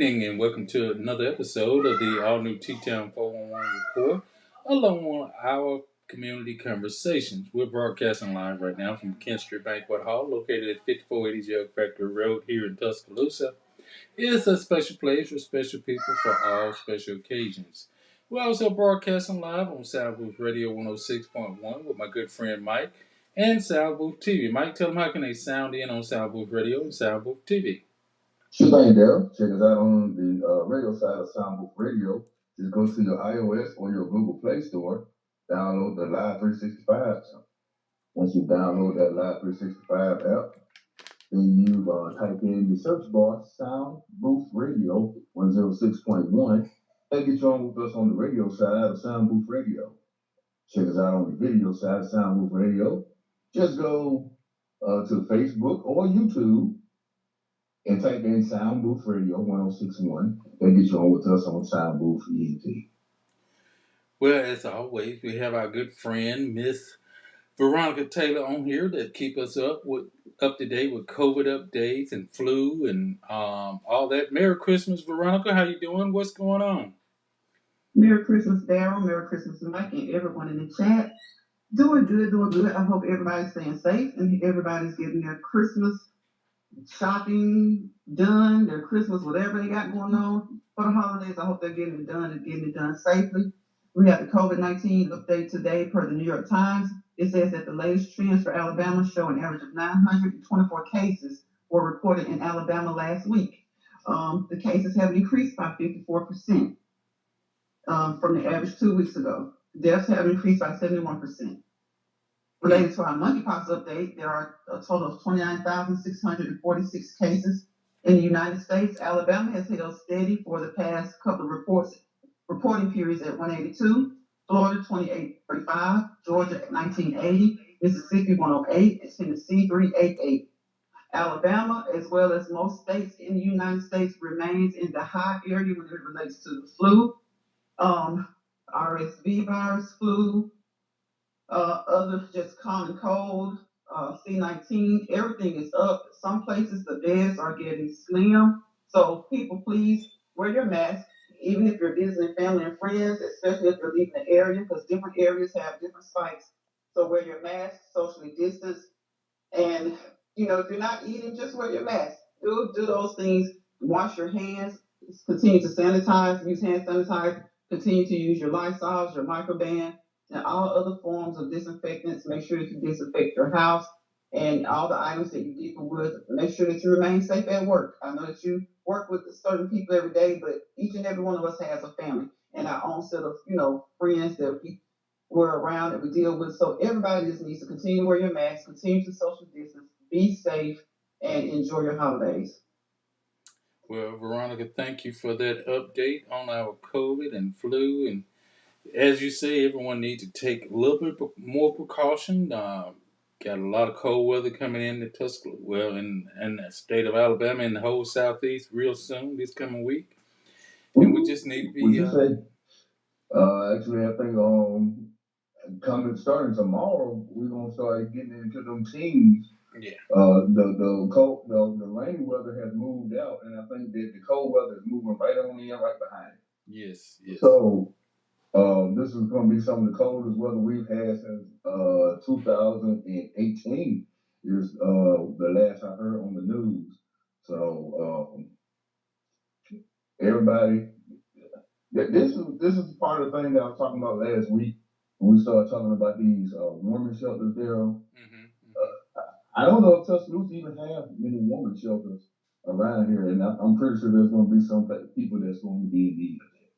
evening and welcome to another episode of the all new TTown 411 report, along on our community conversations. We're broadcasting live right now from Kent Street Banquet Hall, located at 5480 Jug Factory Road here in Tuscaloosa. It's a special place for special people for all special occasions. We're also broadcasting live on Soundbooth Radio 106.1 with my good friend Mike and Soundbooth TV. Mike, tell them how can they sound in on Soundbooth Radio and Soundbooth TV. Sure thing, Dale. Check us out on the radio side of Soundbook Radio. Just go to your iOS or your Google Play Store, download the Live 365. Once you download that Live 365 app, then you type in the search bar Sound Booth Radio 106.1. And get you on with us on the radio side of Sound Booth Radio. Check us out on the video side of Sound Booth Radio. Just go to Facebook or YouTube and type in Sound Booth Radio 1061. That gets you on with us on Sound Booth ENT. Well, as always, we have our good friend Miss Veronica Taylor on here that keep us up to date with COVID updates and flu and all that. Merry Christmas, Veronica. How you doing? What's going on? Merry Christmas, Daryl. Merry Christmas, Mike, and everyone in the chat. Doing good, doing good. I hope everybody's staying safe and everybody's getting their Christmas shopping done, their Christmas, whatever they got going on for the holidays. I hope they're getting it done and getting it done safely. We have the COVID-19 update today per the New York Times. It says that the latest trends for Alabama show an average of 924 cases were reported in Alabama last week. The cases have increased by 54% from the average 2 weeks ago. Deaths have increased by 71%. Related to our monkeypox update, there are a total of 29,646 cases in the United States. Alabama has held steady for the past couple of reporting periods at 182, Florida 2835, Georgia at 1980, Mississippi 108, and Tennessee 388. Alabama, as well as most states in the United States, remains in the high area when it relates to the flu, RSV virus, flu, others just common cold, C19, everything is up. Some places the beds are getting slim. So people, please wear your mask, even if you're visiting family and friends, especially if you're leaving the area, because different areas have different spikes. So wear your mask, socially distance, and if you're not eating, just wear your mask. Do those things. Wash your hands. Continue to sanitize. Use hand sanitizer. Continue to use your Lysols, your Microban, and all other forms of disinfectants. Make sure that you disinfect your house and all the items that you deal with. Make sure that you remain safe at work. I know that you work with certain people every day, but each and every one of us has a family and our own set of friends that we're around that we deal with. So everybody just needs to continue to wear your mask, continue to social distance, be safe, and enjoy your holidays. Well, Veronica, thank you for that update on our COVID and flu. And as you say, everyone needs to take a little bit more precaution. Got a lot of cold weather coming in the Tuscaloosa, in the state of Alabama and the whole southeast real soon this coming week. And we just need to be. Actually, I think starting tomorrow, we're gonna start getting into them teams. Yeah. The rainy weather has moved out, and I think that the cold weather is moving right on in, right behind it. Yes. So, this is going to be some of the coldest weather we've had since 2018. Is the last I heard on the news. So, everybody, this is part of the thing that I was talking about last week when we started talking about these warming shelters there. I don't know if Tuscaloosa even have many warming shelters around here, and I'm pretty sure there's going to be some people that's going to be in need of that.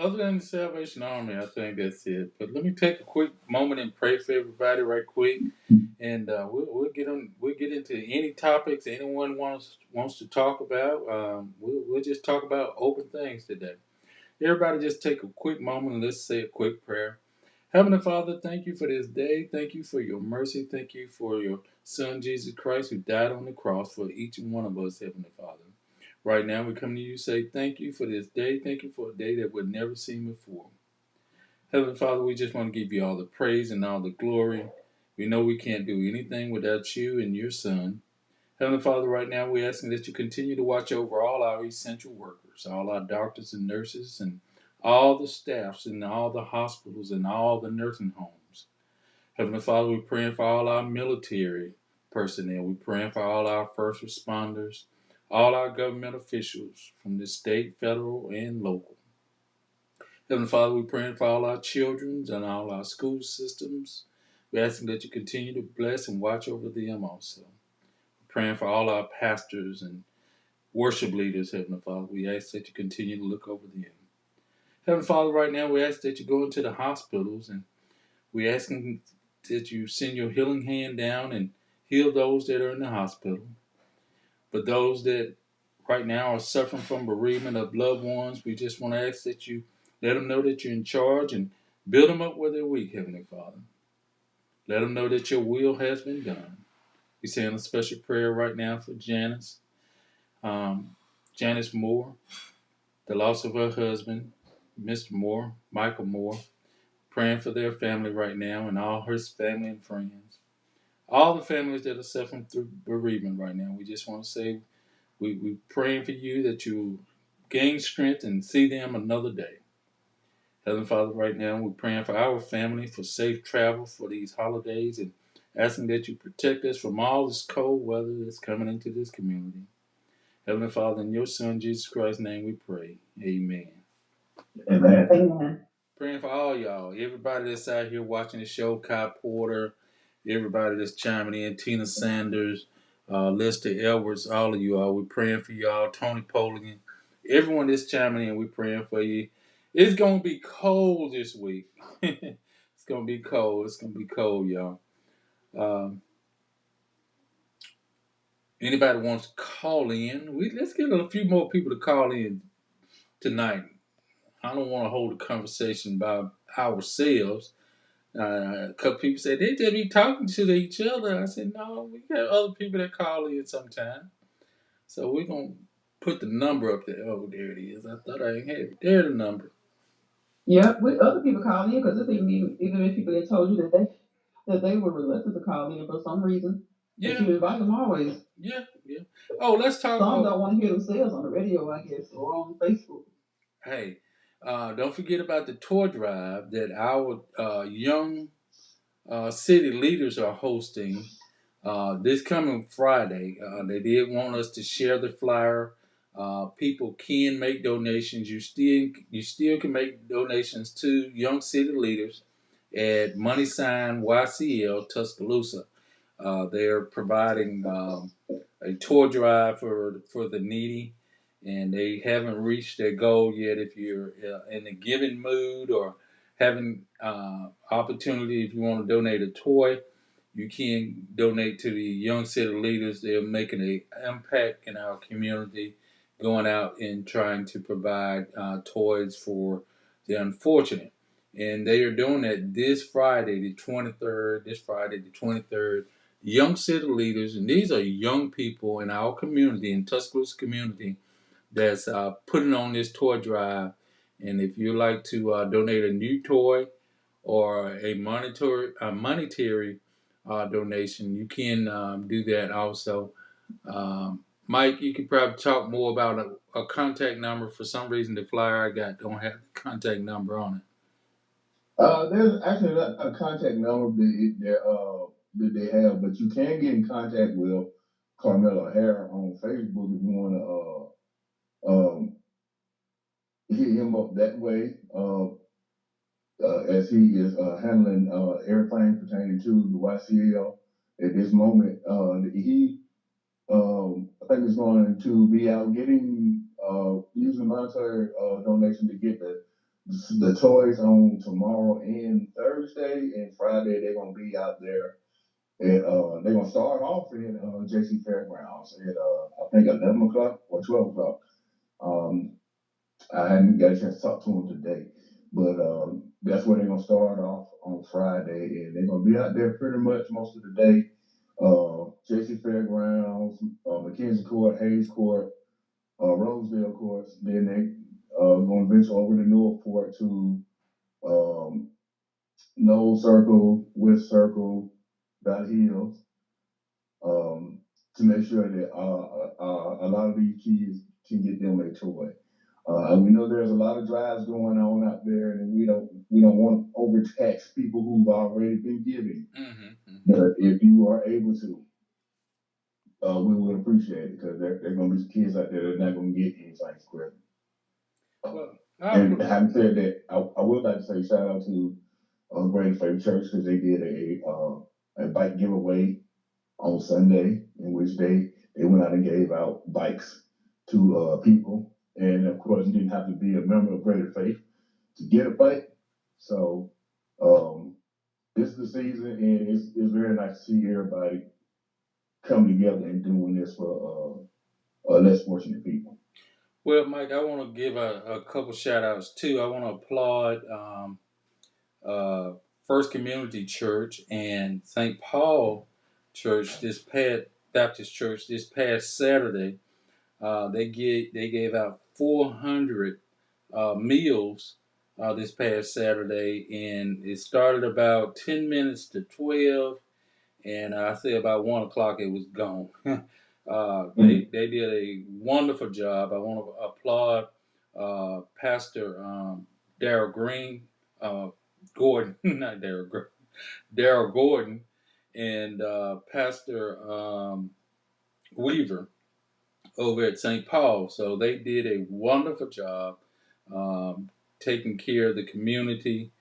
Other than the Salvation Army, I think that's it. But let me take a quick moment and pray for everybody right quick, and we'll get into any topics anyone wants to talk about. We'll just talk about open things today. Everybody, just take a quick moment and let's say a quick prayer. Heavenly Father, thank you for this day. Thank you for your mercy. Thank you for your Son, Jesus Christ, who died on the cross for each and one of us, Heavenly Father. Right now, we come to you say thank you for this day. Thank you for a day that we've never seen before. Heavenly Father, we just want to give you all the praise and all the glory. We know we can't do anything without you and your Son. Heavenly Father, right now we're asking that you continue to watch over all our essential workers, all our doctors and nurses, and all the staffs in all the hospitals and all the nursing homes. Heavenly Father, we're praying for all our military personnel. We're praying for all our first responders, all our government officials from the state, federal, and local. Heavenly Father, we're praying for all our children and all our school systems. We're asking that you continue to bless and watch over them also. We're praying for all our pastors and worship leaders, Heavenly Father. We ask that you continue to look over them. Heavenly Father, right now we ask that you go into the hospitals and we asking that you send your healing hand down and heal those that are in the hospital. But those that right now are suffering from bereavement of loved ones, we just want to ask that you let them know that you're in charge and build them up where they're weak, Heavenly Father. Let them know that your will has been done. We saying a special prayer right now for Janice, um, Janice Moore, the loss of her husband, Mr. Moore, Michael Moore, praying for their family right now and all his family and friends. All the families that are suffering through bereavement right now, we just want to say we praying for you that you gain strength and see them another day. Heavenly Father, right now we're praying for our family for safe travel for these holidays and asking that you protect us from all this cold weather that's coming into this community. Heavenly Father, in your Son Jesus Christ's name we pray. Amen. Amen. Amen. Praying for all y'all. Everybody that's out here watching the show, Kai Porter, everybody that's chiming in, Tina Sanders, Lester Edwards, all of you all. We're praying for y'all. Tony Poligan. Everyone that's chiming in, we're praying for you. It's going to be cold this week. It's going to be cold. It's going to be cold, y'all. Um, Anybody wants to call in, let's get a few more people to call in tonight. I don't want to hold a conversation by ourselves. A couple people said they just be talking to each other. I said, no, we got other people that call in sometime. So we're going to put the number up there. Oh, there it is. I thought I ain't had it. There's the number. Yep, with other people calling in because it's even if people that told you that they were reluctant to call in for some reason, that Yeah, you invite them always. yeah, yeah. Oh, let's talk. Some Oh, don't want to hear themselves on the radio, I guess, or on Facebook. hey, don't forget about the tour drive that our young city leaders are hosting this coming Friday. They did want us to share the flyer. People can make donations. You still can make donations to Young City Leaders at Money Sign YCL Tuscaloosa. They're providing a tour drive for the needy, and they haven't reached their goal yet. If you're in a giving mood or having opportunity, if you want to donate a toy, you can donate to the Young City Leaders. They're making an impact in our community, going out and trying to provide toys for the unfortunate. And they are doing that this Friday, the 23rd. This Friday, the 23rd. Young City Leaders, and these are young people in our community, in Tuscaloosa community, that's putting on this toy drive. And if you like to donate a new toy or a monetary donation, you can do that also. Mike, you could probably talk more about a contact number. For some reason, the flyer I got don't have the contact number on it. There's actually a contact number that they have, but you can get in contact with Carmelo Hare on Facebook if you want to hit him up that way. As he is handling everything pertaining to the YCL at this moment. He, I think, is going to be out getting using monetary donation to get the toys on tomorrow and Thursday, and Friday they're gonna be out there. And they're gonna start off in JC Fairgrounds at I think 11 o'clock or 12 o'clock. Um, I hadn't got a chance to talk to him today, but that's where they're gonna start off on Friday, and they're gonna be out there pretty much most of the day. JC Fairgrounds, McKenzie Court, Hayes Court, Rosedale Courts. Then they gonna venture over to Northport to um, Knoll Circle, West Circle, Valley Hills. Um, to make sure that a lot of these kids can get them a toy. We know there's a lot of drives going on out there, and we don't want to overtax people who've already been giving. Mm-hmm. But if you are able to, we would appreciate it because there going to be some kids out there that are not going to get anything for Christmas. Well, And having said that, I would like to say shout out to Greater Faith Church because they did a bike giveaway on Sunday in which they went out and gave out bikes to people. And of course, you didn't have to be a member of Greater Faith to get a bike. So um, this is the season, and it's very nice to see everybody come together and doing this for less fortunate people. well, Mike, I want to give a couple shout outs too. I want to applaud uh, First Community Church and St. Paul Church this past Baptist Church this past Saturday. They gave out 400 meals this past Saturday, and it started about 10 minutes to 12, and I say about 1 o'clock it was gone. They did a wonderful job. I want to applaud Pastor Daryl Green, Gordon, not Daryl Green, Daryl Gordon, and Pastor Weaver over at St. Paul. So they did a wonderful job um, taking care of the community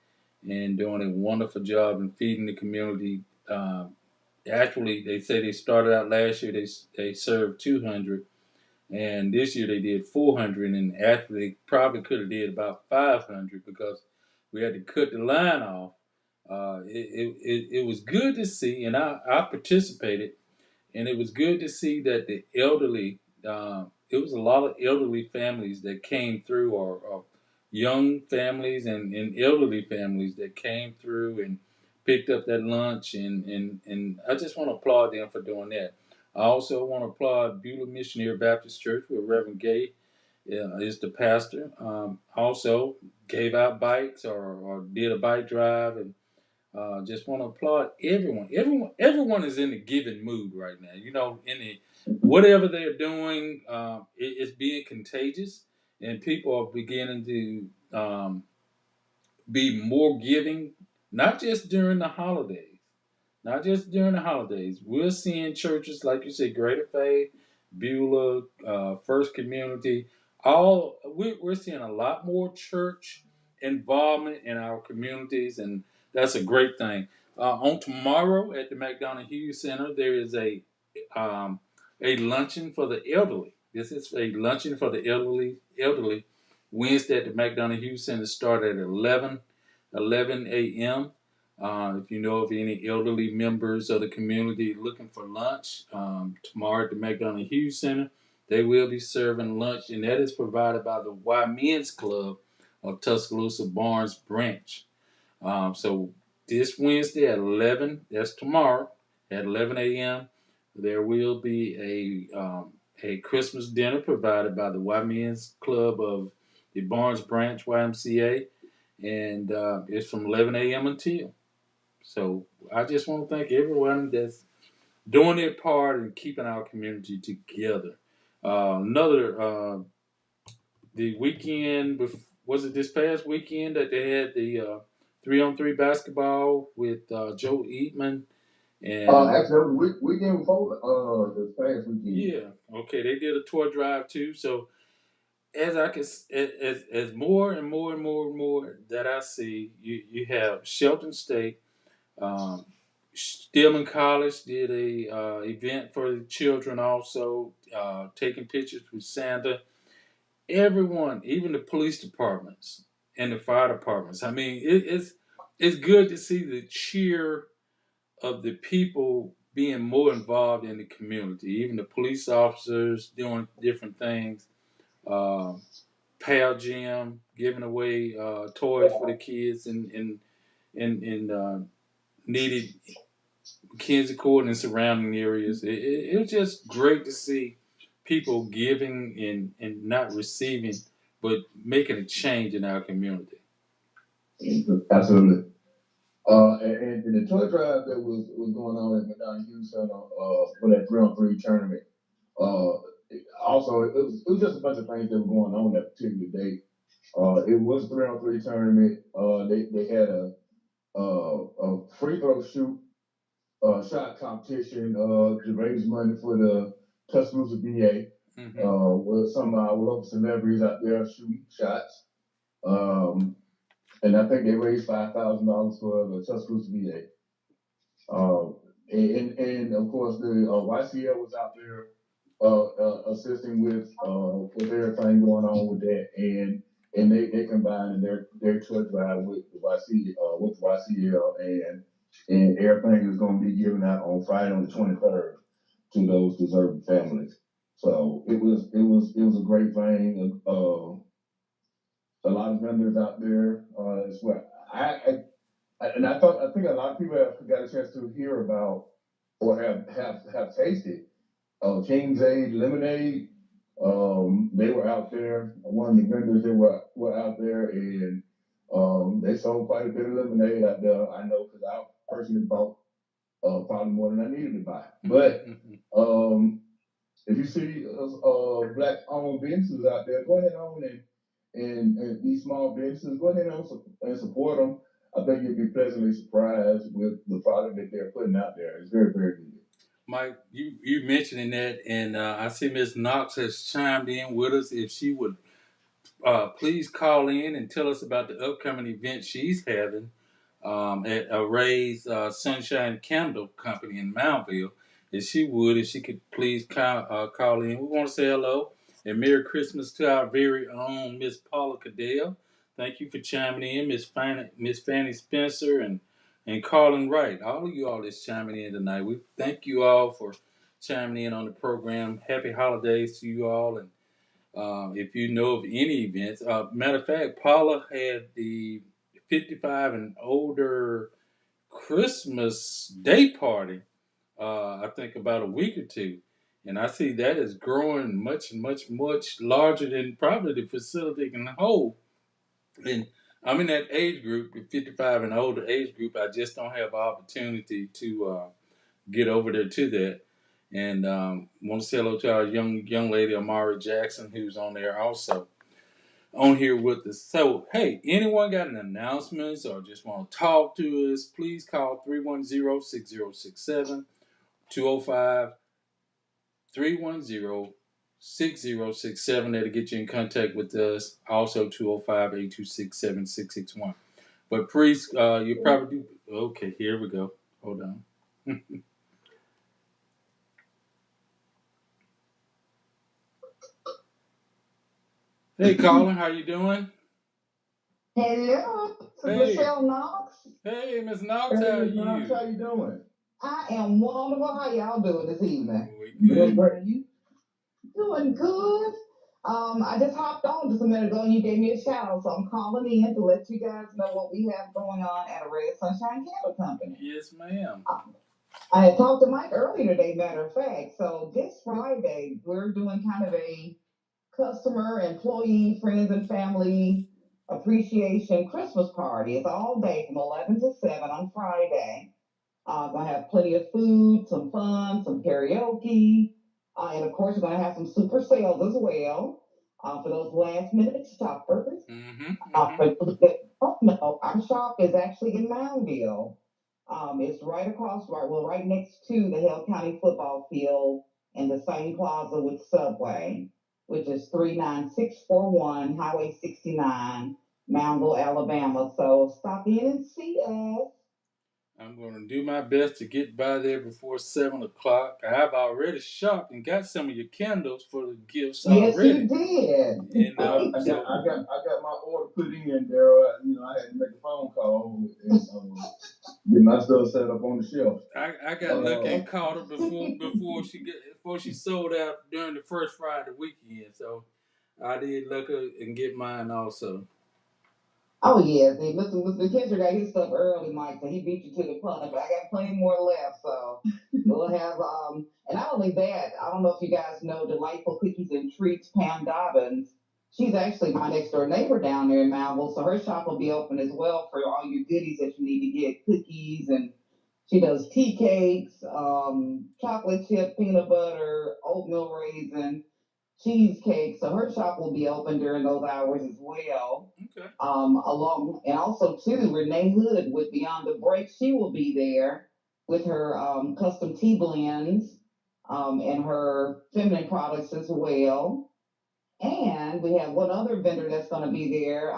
and doing a wonderful job in feeding the community. Actually, they say they started out last year, they served 200, and this year they did 400, and actually they probably could have did about 500 because we had to cut the line off. It was good to see, and I participated, and it was good to see that the elderly. It was a lot of elderly families that came through, or young families and elderly families that came through and picked up that lunch, and I just want to applaud them for doing that. I also want to applaud Beulah Missionary Baptist Church, where Reverend Gay is the pastor. Also gave out bikes or did a bike drive, and just want to applaud everyone. Everyone is in the giving mood right now. You know, in the whatever they're doing, it's being contagious, and people are beginning to be more giving, not just during the holidays. Not just during the holidays. We're seeing churches, like you said, Greater Faith, Beulah, First Community. We're seeing a lot more church involvement in our communities, and that's a great thing. On tomorrow at the McDonough Hughes Center, there is a luncheon for the elderly. This is a luncheon for the elderly. Wednesday at the McDonough Hughes Center start at 11 a.m. If you know of any elderly members of the community looking for lunch, tomorrow at the McDonough Hughes Center, they will be serving lunch, and that is provided by the Y Men's Club of Tuscaloosa Barnes Branch. So this Wednesday at 11, that's tomorrow, at 11 a.m., there will be a Christmas dinner provided by the Y Men's Club of the Barnes Branch YMCA, and it's from 11 a.m. until. So I just want to thank everyone that's doing their part in keeping our community together. Another the weekend was it this past weekend that they had the 3-on-3 basketball with Joe Eatman and Actually, that was weekend before the past weekend. yeah, okay, they did a tour drive too. So as I can as more and more and more and more that I see, you have Shelton State. Stillman College did a event for the children also, taking pictures with Santa. Everyone, even the police departments and the fire departments. I mean, it's good to see the cheer of the people being more involved in the community. Even the police officers doing different things. Um, Pal Gym giving away toys for the kids and needed Kansas Court and surrounding areas. It was just great to see people giving and not receiving, but making a change in our community. Absolutely. And the toy drive that was going on at McDonald Hughes Center for that 3-on-3 tournament. Uh, Also, it was just a bunch of things that were going on that particular day. It was a 3-on-3 tournament. They had a free throw shoot shot competition to raise money for the Tuscaloosa VA. With some of our local celebrities out there shooting shots. Um, and I think they raised $5,000 for the Tuscaloosa VA. Um, and of course the YCL was out there assisting with everything going on with that, and they combined their toy drive with the YCL, and everything is going to be given out on Friday on the 23rd to those deserving families. So it was a great thing. A lot of vendors out there as well. I think a lot of people have got a chance to hear about or have tasted King's Aid lemonade. They were out there. One of the vendors that were out there, and they sold quite a bit of lemonade out there. I know because I personally bought probably more than I needed to buy. But um, if you see black-owned businesses out there, go ahead on and these small businesses, go ahead and support them. I think you'll be pleasantly surprised with the product that they're putting out there. It's very, very good. Mike, you mentioning that, and I see Miss Knox has chimed in with us. If she would please call in and tell us about the upcoming event she's having at Ray's Sunshine Candle Company in Mountville. If she could please call in. We want to say hello and Merry Christmas to our very own Miss Paula Cadell. Thank you for chiming in, Miss Fanny Spencer and Carlin Wright. All of you all that's chiming in tonight. We thank you all for chiming in on the program. Happy holidays to you all, and if you know of any events. Matter of fact, Paula had the 55 and older Christmas day party, I think about a week or two. And I see that is growing much, much, much larger than probably the facility can hold. And I'm in that age group, the 55 and older age group. I just don't have opportunity to get over there to that. And want to say hello to our young lady Amari Jackson, who's on there also on here with us. So, hey, anyone got an announcements or just want to talk to us, please call 310-6067, 205-310-6067. That'll get you in contact with us. Also 205-826-7661. But please, you probably do. Okay, here we go. Hold on. Hey, Colin, how you doing? Hello, this is Hey, Michelle Knox. hey, Miss Knox, Hey, how are Miss Knox, you? how you doing? I am wonderful. How y'all doing this evening? We Doing good. great. You doing good? I just hopped on just a minute ago and you gave me a shout out, so I'm calling in to let you guys know what we have going on at a Red Sunshine Candle Company. Yes, ma'am. I had talked to Mike earlier today, matter of fact. So this Friday, we're doing kind of a customer, employee, friends, and family appreciation Christmas party. It's all day from 11 to 7 on Friday. Gonna have plenty of food, some fun, some karaoke, and of course, we're gonna have some super sales as well for those last minute shoppers. For those that don't know, our shop is actually in Moundville. It's right across, right next to the Hale County football field in the same plaza with Subway, which is 39641 Highway 69, Moundville, Alabama. So stop in and see us. I'm going to do my best to get by there before 7 o'clock. I've already shopped and got some of your candles for the gifts Yes, you already. did. And I got my order put in there. I had to make a phone call and get my stuff set up on the shelf. I got lucky and caught her before she sold out during the first Friday weekend. So I did luck her and get mine also. Oh yeah, see, Mr. Kendrick got his stuff early, Mike, so he beat you to the punch. But I got plenty more left, so we'll have and not only that, I don't know if you guys know Delightful Cookies and Treats. Pam Dobbins, She's actually my next door neighbor down there in Malville, so her shop will be open as well for all your goodies that you need to get, cookies, and she does tea cakes, chocolate chip, peanut butter, oatmeal raisin, cheesecake. So her shop will be open during those hours as well. Okay. Along and also too, Renee Hood with Beyond the Break, she will be there with her custom tea blends and her feminine products as well. And we have one other vendor that's going to be there,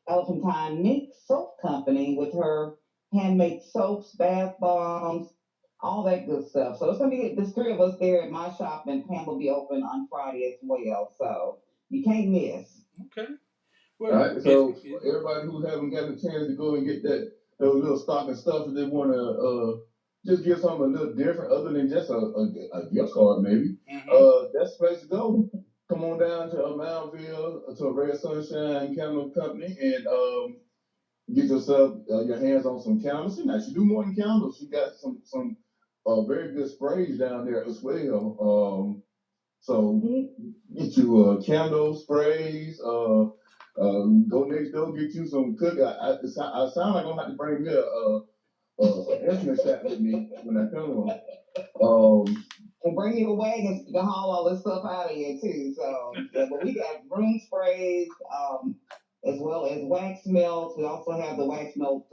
Elephantine Mink Soap Company, with her handmade soaps, bath bombs, all that good stuff. So it's going to be there's three of us there at my shop, and Pam will be open on Friday as well. So you can't miss. Okay. All Well, right, so for everybody who haven't got a chance to go and get that those little stocking stuff, if they want to just get something a little different other than just a gift card, maybe, that's the place to go. Come on down to Mountville to a Red Sunshine Candle Company and get yourself your hands on some candles. Now she do more than candles. She got some very good sprays down there as well. So get you candle sprays. Go next door, get you some cookie. I sound like I'm gonna have to bring me a instrument set with me when I come. And bring you a wagon to haul all this stuff out of here too. So yeah, but we got room sprays, as well as wax melts. We also have the wax melt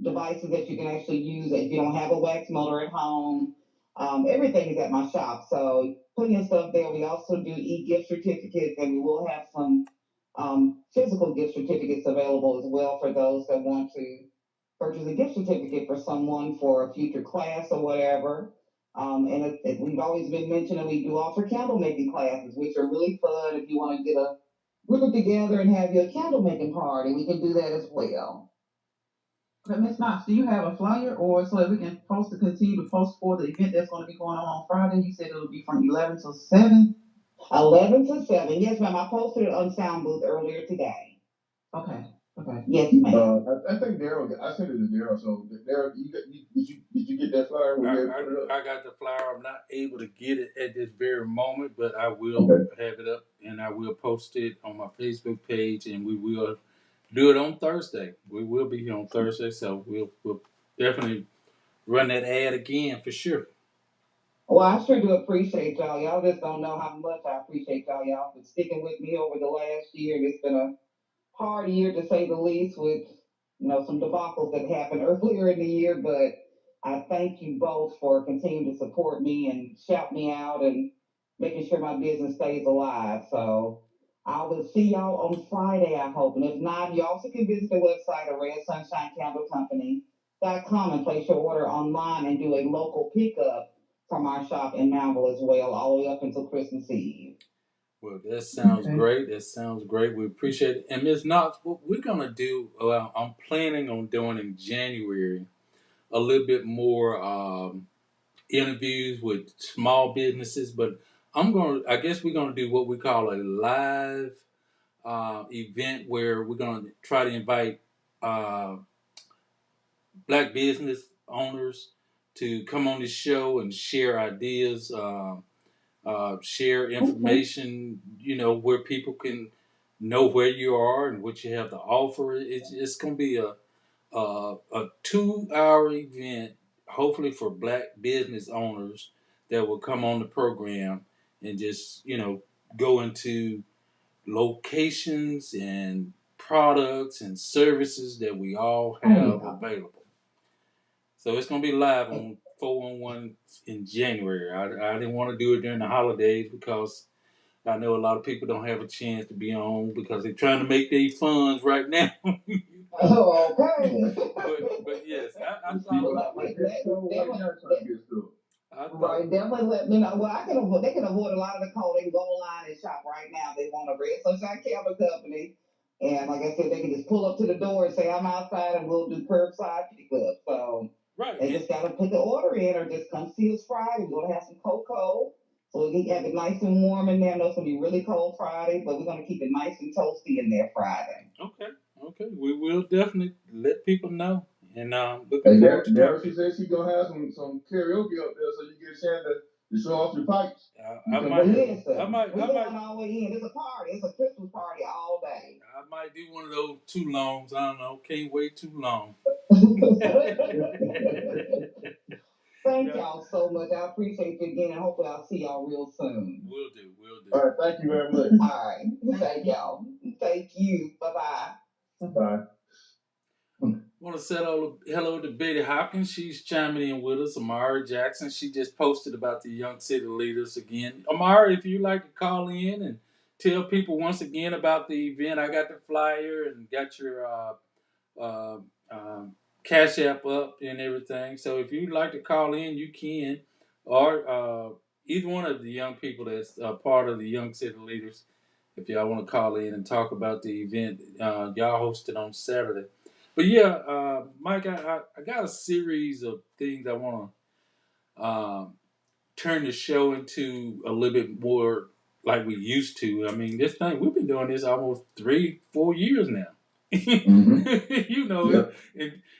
devices that you can actually use if you don't have a wax melter at home. Everything is at my shop, so plenty of stuff there. We also do e-gift certificates, and we will have some physical gift certificates available as well for those that want to purchase a gift certificate for someone for a future class or whatever. And we've always been mentioning we do offer candle making classes, which are really fun. If you want to get a group together and have your candle making party, we can do that as well. But Miss Knox, do you have a flyer or so that we can post to continue to post for the event that's going to be going on Friday? You said it'll be from 11 to 7. 11 to 7. Yes, ma'am. I posted it on Sound Booth earlier today. Okay. Okay. Yes, ma'am. I think Daryl. I sent it to Daryl. So Daryl, did you get that flyer? Were you able to put it up? I got the flyer. I'm not able to get it at this very moment, but I will have it up and I will post it on my Facebook page, and we will do it on Thursday. We will be here on Thursday, so we'll definitely run that ad again for sure. Well, I sure do appreciate y'all. Y'all just don't know how much I appreciate y'all. Y'all for sticking with me over the last year. And it's been a hard year to say the least with some debacles that happened earlier in the year, but I thank you both for continuing to support me and shout me out and making sure my business stays alive. So I will see y'all on Friday, I hope. And if not, you also can visit the website of Red Sunshine Candle Company.com and place your order online and do a local pickup from our shop in Mountville as well, all the way up until Christmas Eve. Well, that sounds great. That sounds great. We appreciate it. And Ms. Knox, what we're gonna do, I'm planning on doing in January a little bit more interviews with small businesses, but I guess we're gonna do what we call a live event where we're gonna try to invite uh, black business owners to come on the show and share ideas. Share information, where people can know where you are and what you have to offer. It's going to be a 2 hour event, hopefully for black business owners that will come on the program and just, go into locations and products and services that we all have available. So it's going to be live on 411 in January. I didn't want to do it during the holidays because I know a lot of people don't have a chance to be on because they're trying to make their funds right now. Okay. but yes, I thought. Right, definitely let me know. Well, they can avoid a lot of the call. They can go online and shop right now. They want a Red Sunshine Cable Company. And like I said, they can just pull up to the door and say, I'm outside and we'll do curbside pickup. So right. They just got to put the order in or just come see us Friday. We're going to have some cocoa. So we can have it nice and warm in there. I know it's going to be really cold Friday, but we're going to keep it nice and toasty in there Friday. Okay. Okay. We will definitely let people know. And looking forward to Daryl, she said she's going to have some karaoke up there so you get a chance to show off your pipes. I might, We going all the way in. It's a party. It's a Christmas party all day. I might do one of those too longs. I don't know. Can't wait too long. Thank y'all so much. I appreciate you again, and hopefully I'll see y'all real soon. Will do. Will do. All right. Thank you very much. All right. Thank y'all. Thank you. Bye-bye. Bye. Want to say hello to Betty Hopkins. She's chiming in with us. Amara Jackson. She just posted about the Young City Leaders again. Amara, if you'd like to call in and tell people once again about the event, I got the flyer and got your uh, Cash App up and everything. So if you'd like to call in, you can. Or either one of the young people that's part of the Young City Leaders, if y'all want to call in and talk about the event y'all hosted on Saturday. But yeah, Mike, I got a series of things I want to turn the show into a little bit more like we used to. I mean, this thing, we've been doing this almost 3-4 years now. Mm-hmm. You know, yep.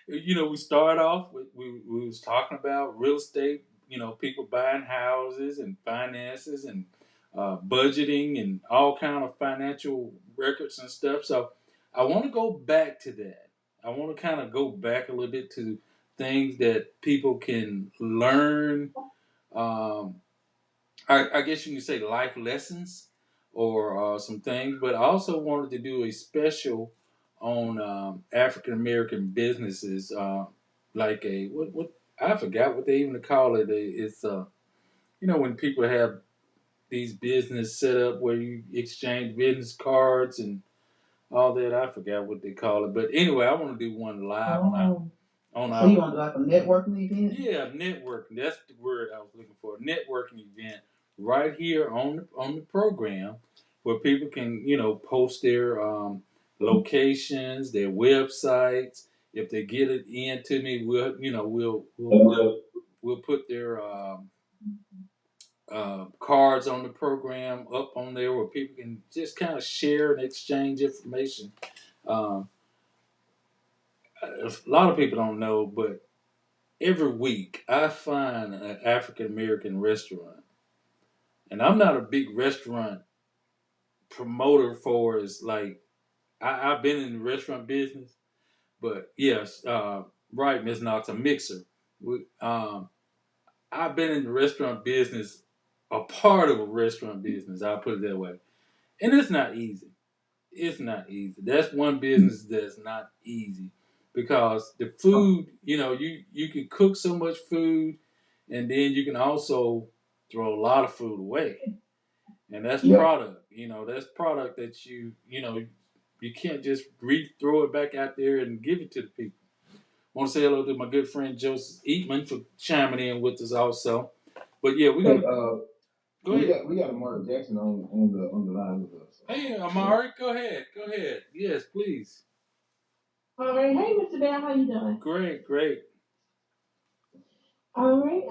We started off with, we was talking about real estate, people buying houses and finances and budgeting and all kind of financial records and stuff. So I want to go back to that. I want to kind of go back a little bit to things that people can learn. I guess you can say life lessons or some things, but I also wanted to do a special on African American businesses, like a what I forgot what they even call it. It's when people have these business set up where you exchange business cards and all that. I forgot what they call it, but anyway, I want to do one live So you want to do like a networking event? Yeah, networking. That's the word I was looking for. Networking event right here on the program where people can post their locations, their websites. If they get it in to me, we'll put their cards on the program up on there where people can just kind of share and exchange information. Um, a lot of people don't know, but every week I find an African American restaurant, and I'm not a big restaurant promoter for is like I've been in the restaurant business, but yes, right, Ms. Knox, a mixer. I've been in the restaurant business, a part of a restaurant business. I'll put it that way, and it's not easy. It's not easy. That's one business that's not easy because the food, you can cook so much food, and then you can also throw a lot of food away, and that's product. That's product that you can't just throw it back out there and give it to the people. I want to say hello to my good friend Joseph Eatman for chiming in with us also. But yeah, we're gonna go ahead. We got Amari Jackson on the line with us. Hey, Amari, go ahead. Go ahead. Yes, please. All right. Hey, Mr. Bell, how you doing? Great. All right.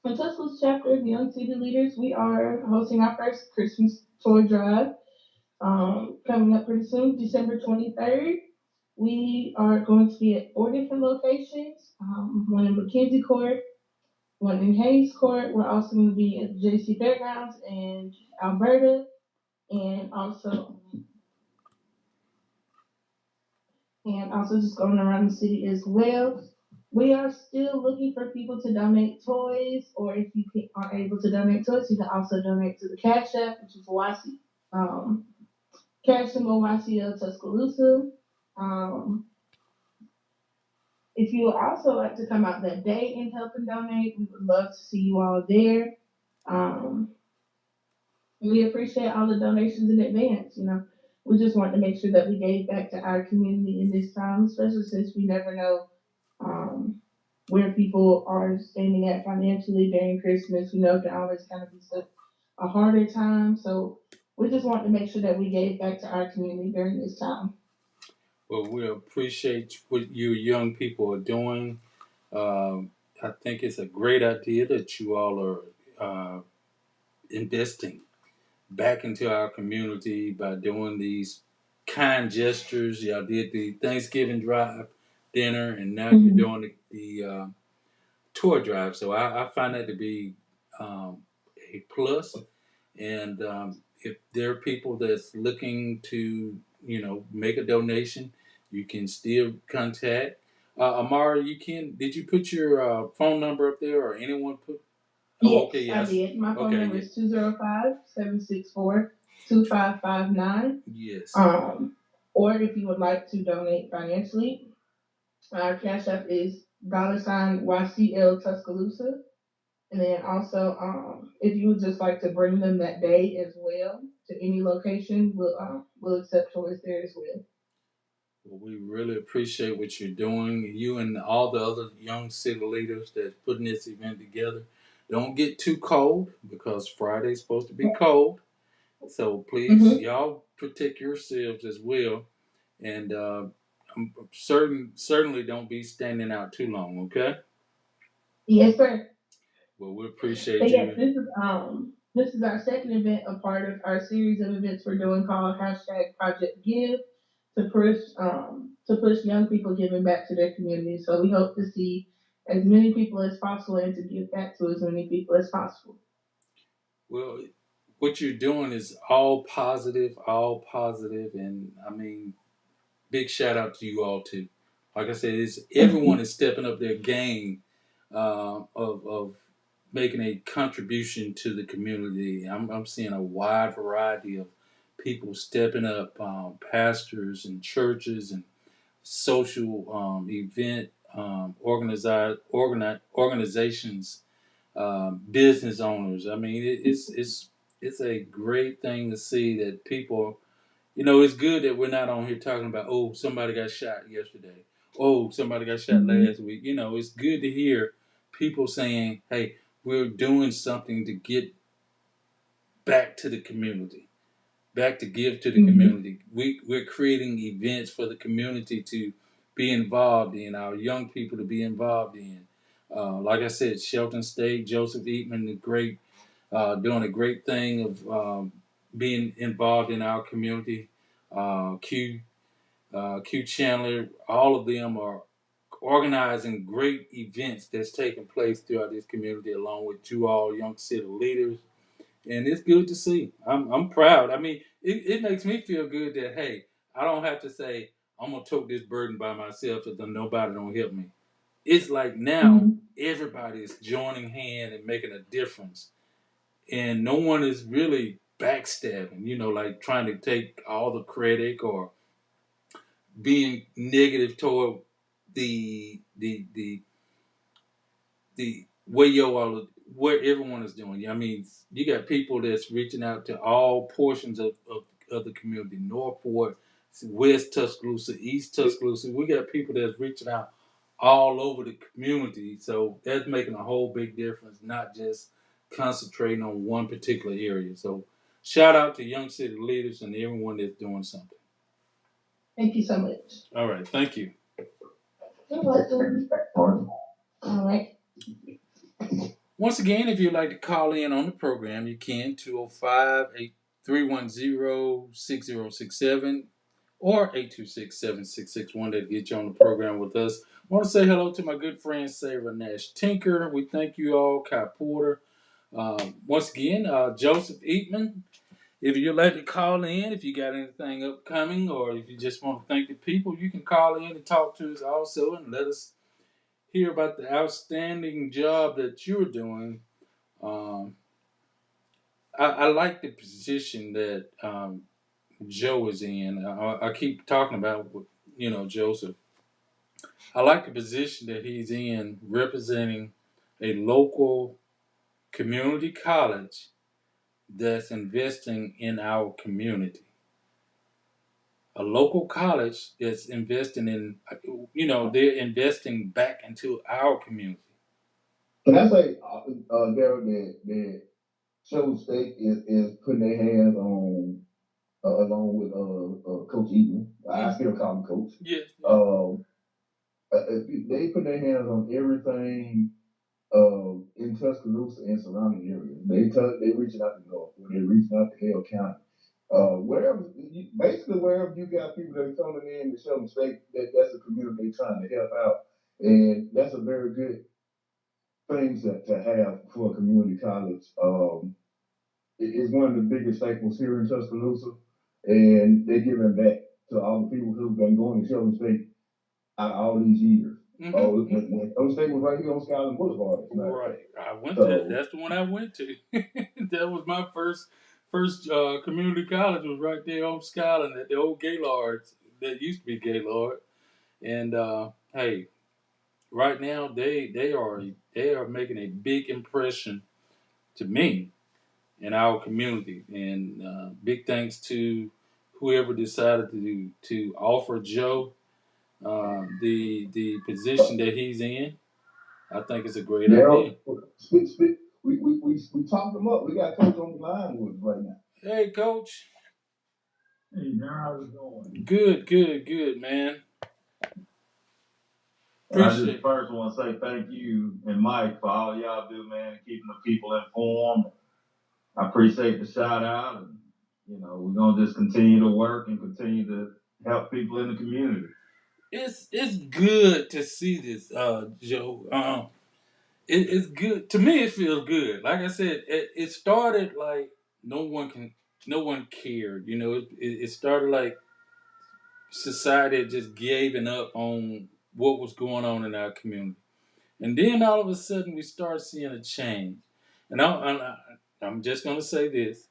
In Tuscaloosa chapter of Young City Leaders, we are hosting our first Christmas toy drive. Coming up pretty soon, December 23rd. We are going to be at 4 different locations. One in McKenzie Court, one in Hayes Court. We're also going to be at JC Fairgrounds in Alberta, and also just going around the city as well. We are still looking for people to donate toys, or if you aren't able to donate toys, you can also donate to the Cash App, which is Cash symbol YCL Tuscaloosa. If you would also like to come out that day and help and donate, we would love to see you all there. Um, we appreciate all the donations in advance. We just want to make sure that we gave back to our community in this time, especially since we never know um, where people are standing at financially during Christmas. It can always kind of be a harder time. So we just want to make sure that we gave back to our community during this time. Well, we appreciate what you young people are doing. I think it's a great idea that you all are investing back into our community by doing these kind gestures. Y'all did the Thanksgiving drive dinner, and now you're doing the tour drive. So I find that to be a plus. And if there are people that's looking to, make a donation, you can still contact. Amara, you can. Did you put your phone number up there, or anyone put? Oh, okay, Yes, I yes. did. My phone Okay, number yeah, is 205-764-2559. yes. Um, or if you would like to donate financially, our cash app is $YCL Tuscaloosa. And then also, if you would just like to bring them that day as well to any location, we'll accept towards there as well. Well, we really appreciate what you're doing. You and all the other young city leaders that's putting this event together. Don't get too cold because Friday's supposed to be cold. So please, Mm-hmm. y'all protect yourselves as well. And I'm certainly don't be standing out too long. Okay. Yes, sir. Well, we So appreciate yes, you. this is our second event, a part of our series of events we're doing called hashtag Project Give to push young people giving back to their community. So we hope to see as many people as possible and to give back to as many people as possible. Well, what you're doing is all positive, and I mean, big shout out to you all too. Like I said, it's Thank everyone you. is stepping up their game of making a contribution to the community. I'm seeing a wide variety of people stepping up, pastors and churches and social event organizations, business owners. I mean, it's a great thing to see that people. It's good that we're not on here talking about, oh, somebody got shot yesterday. Oh, somebody got shot Mhm. last week. It's good to hear people saying, hey, we're doing something to get back to the community, back to give to the Mhm. community. We're creating events for the community to be involved in, our young people to be involved in. Like I said, Shelton State, Joseph Eatman, doing a great thing of being involved in our community. Q Chandler, all of them are organizing great events that's taking place throughout this community, along with you all, young city leaders, and it's good to see. I'm proud. I mean, it makes me feel good that hey, I don't have to say I'm gonna tote this burden by myself if nobody don't help me. It's like now Mhm. everybody is joining hand and making a difference, and no one is really backstabbing. Like trying to take all the credit or being negative toward the way where everyone is doing. I mean, you got people that's reaching out to all portions of the community, Northport, West Tuscaloosa, East Tuscaloosa. We got people that's reaching out all over the community. So that's making a whole big difference, not just concentrating on one particular area. So shout out to young city leaders and everyone that's doing something. Thank you so much. All right, thank you. You're welcome. All right. Once again, if you'd like to call in on the program, you can 205-310-6067 or 826-7661 to get you on the program with us. I want to say hello to my good friend Sarah Nash Tinker. We thank you all, Kai Porter. Once again, Joseph Eatman. If you'd like to call in, if you got anything upcoming, or if you just want to thank the people, you can call in and talk to us also and let us hear about the outstanding job that you're doing. um, I like the position that Joe is in. I keep talking about, Joseph. I like the position that he's in, representing a local community college that's investing in our community. A local college that's investing in, they're investing back into our community. Can I say, Daryl, that Show State is putting their hands on, along with Coach Eaton. I Mm, still call him Coach. yes, yeah. Um, they put their hands on everything in Tuscaloosa and surrounding areas. They reaching out to North, they're reaching out to Hale County. Basically wherever you got people that are coming in to show mistake, that's a community they're trying to help out, and that's a very good things to have for a community college. It's one of the biggest staples here in Tuscaloosa, and they're giving back to all the people who've been going to Shelby State out all these years. Mm-hmm, Oh, mm-hmm. Shelby State was right here on Skyland Boulevard, as a matter of fact. Right. I went to So that's the one I went to. That was my first community college was right there on Skyline at the old Gaylords that used to be Gaylord. And hey, right now they are making a big impression to me in our community. And big thanks to whoever decided to offer Joe the position that he's in. I think it's a great Daryl, idea. we talked them up. We got coach on the line with us right now. Hey, coach. Hey, Daryl, how's it going? Good, good, good, man. I just Appreciate it. first want to say thank you and Mike for all y'all do, man, keeping the people informed. I appreciate the shout out, and we're gonna just continue to work and continue to help people in the community. It's good to see this, Joe. It's good to me. It feels good. Like I said, it started like no one can, no one cared. It started like society had just given up on what was going on in our community, and then all of a sudden we start seeing a change. And I'm just gonna say this: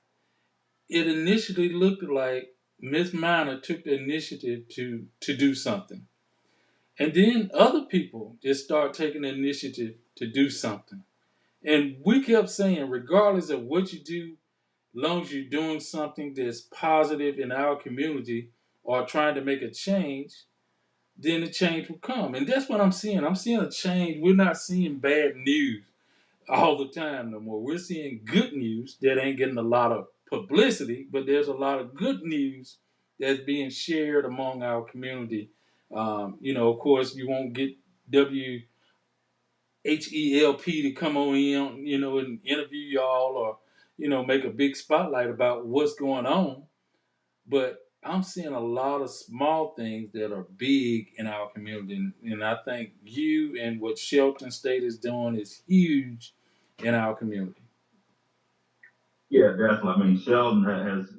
it initially looked like Miss Minor took the initiative to do something. And then other people just start taking the initiative to do something. And we kept saying, regardless of what you do, as long as you're doing something that's positive in our community or trying to make a change, then the change will come. And that's what I'm seeing. I'm seeing a change. We're not seeing bad news all the time no more. We're seeing good news that ain't getting a lot of publicity, but there's a lot of good news that's being shared among our community. Of course, you won't get WHELP to come on in, and interview y'all or, make a big spotlight about what's going on. But I'm seeing a lot of small things that are big in our community. And I think you and what Shelton State is doing is huge in our community. Yeah, definitely. I mean, Sheldon has,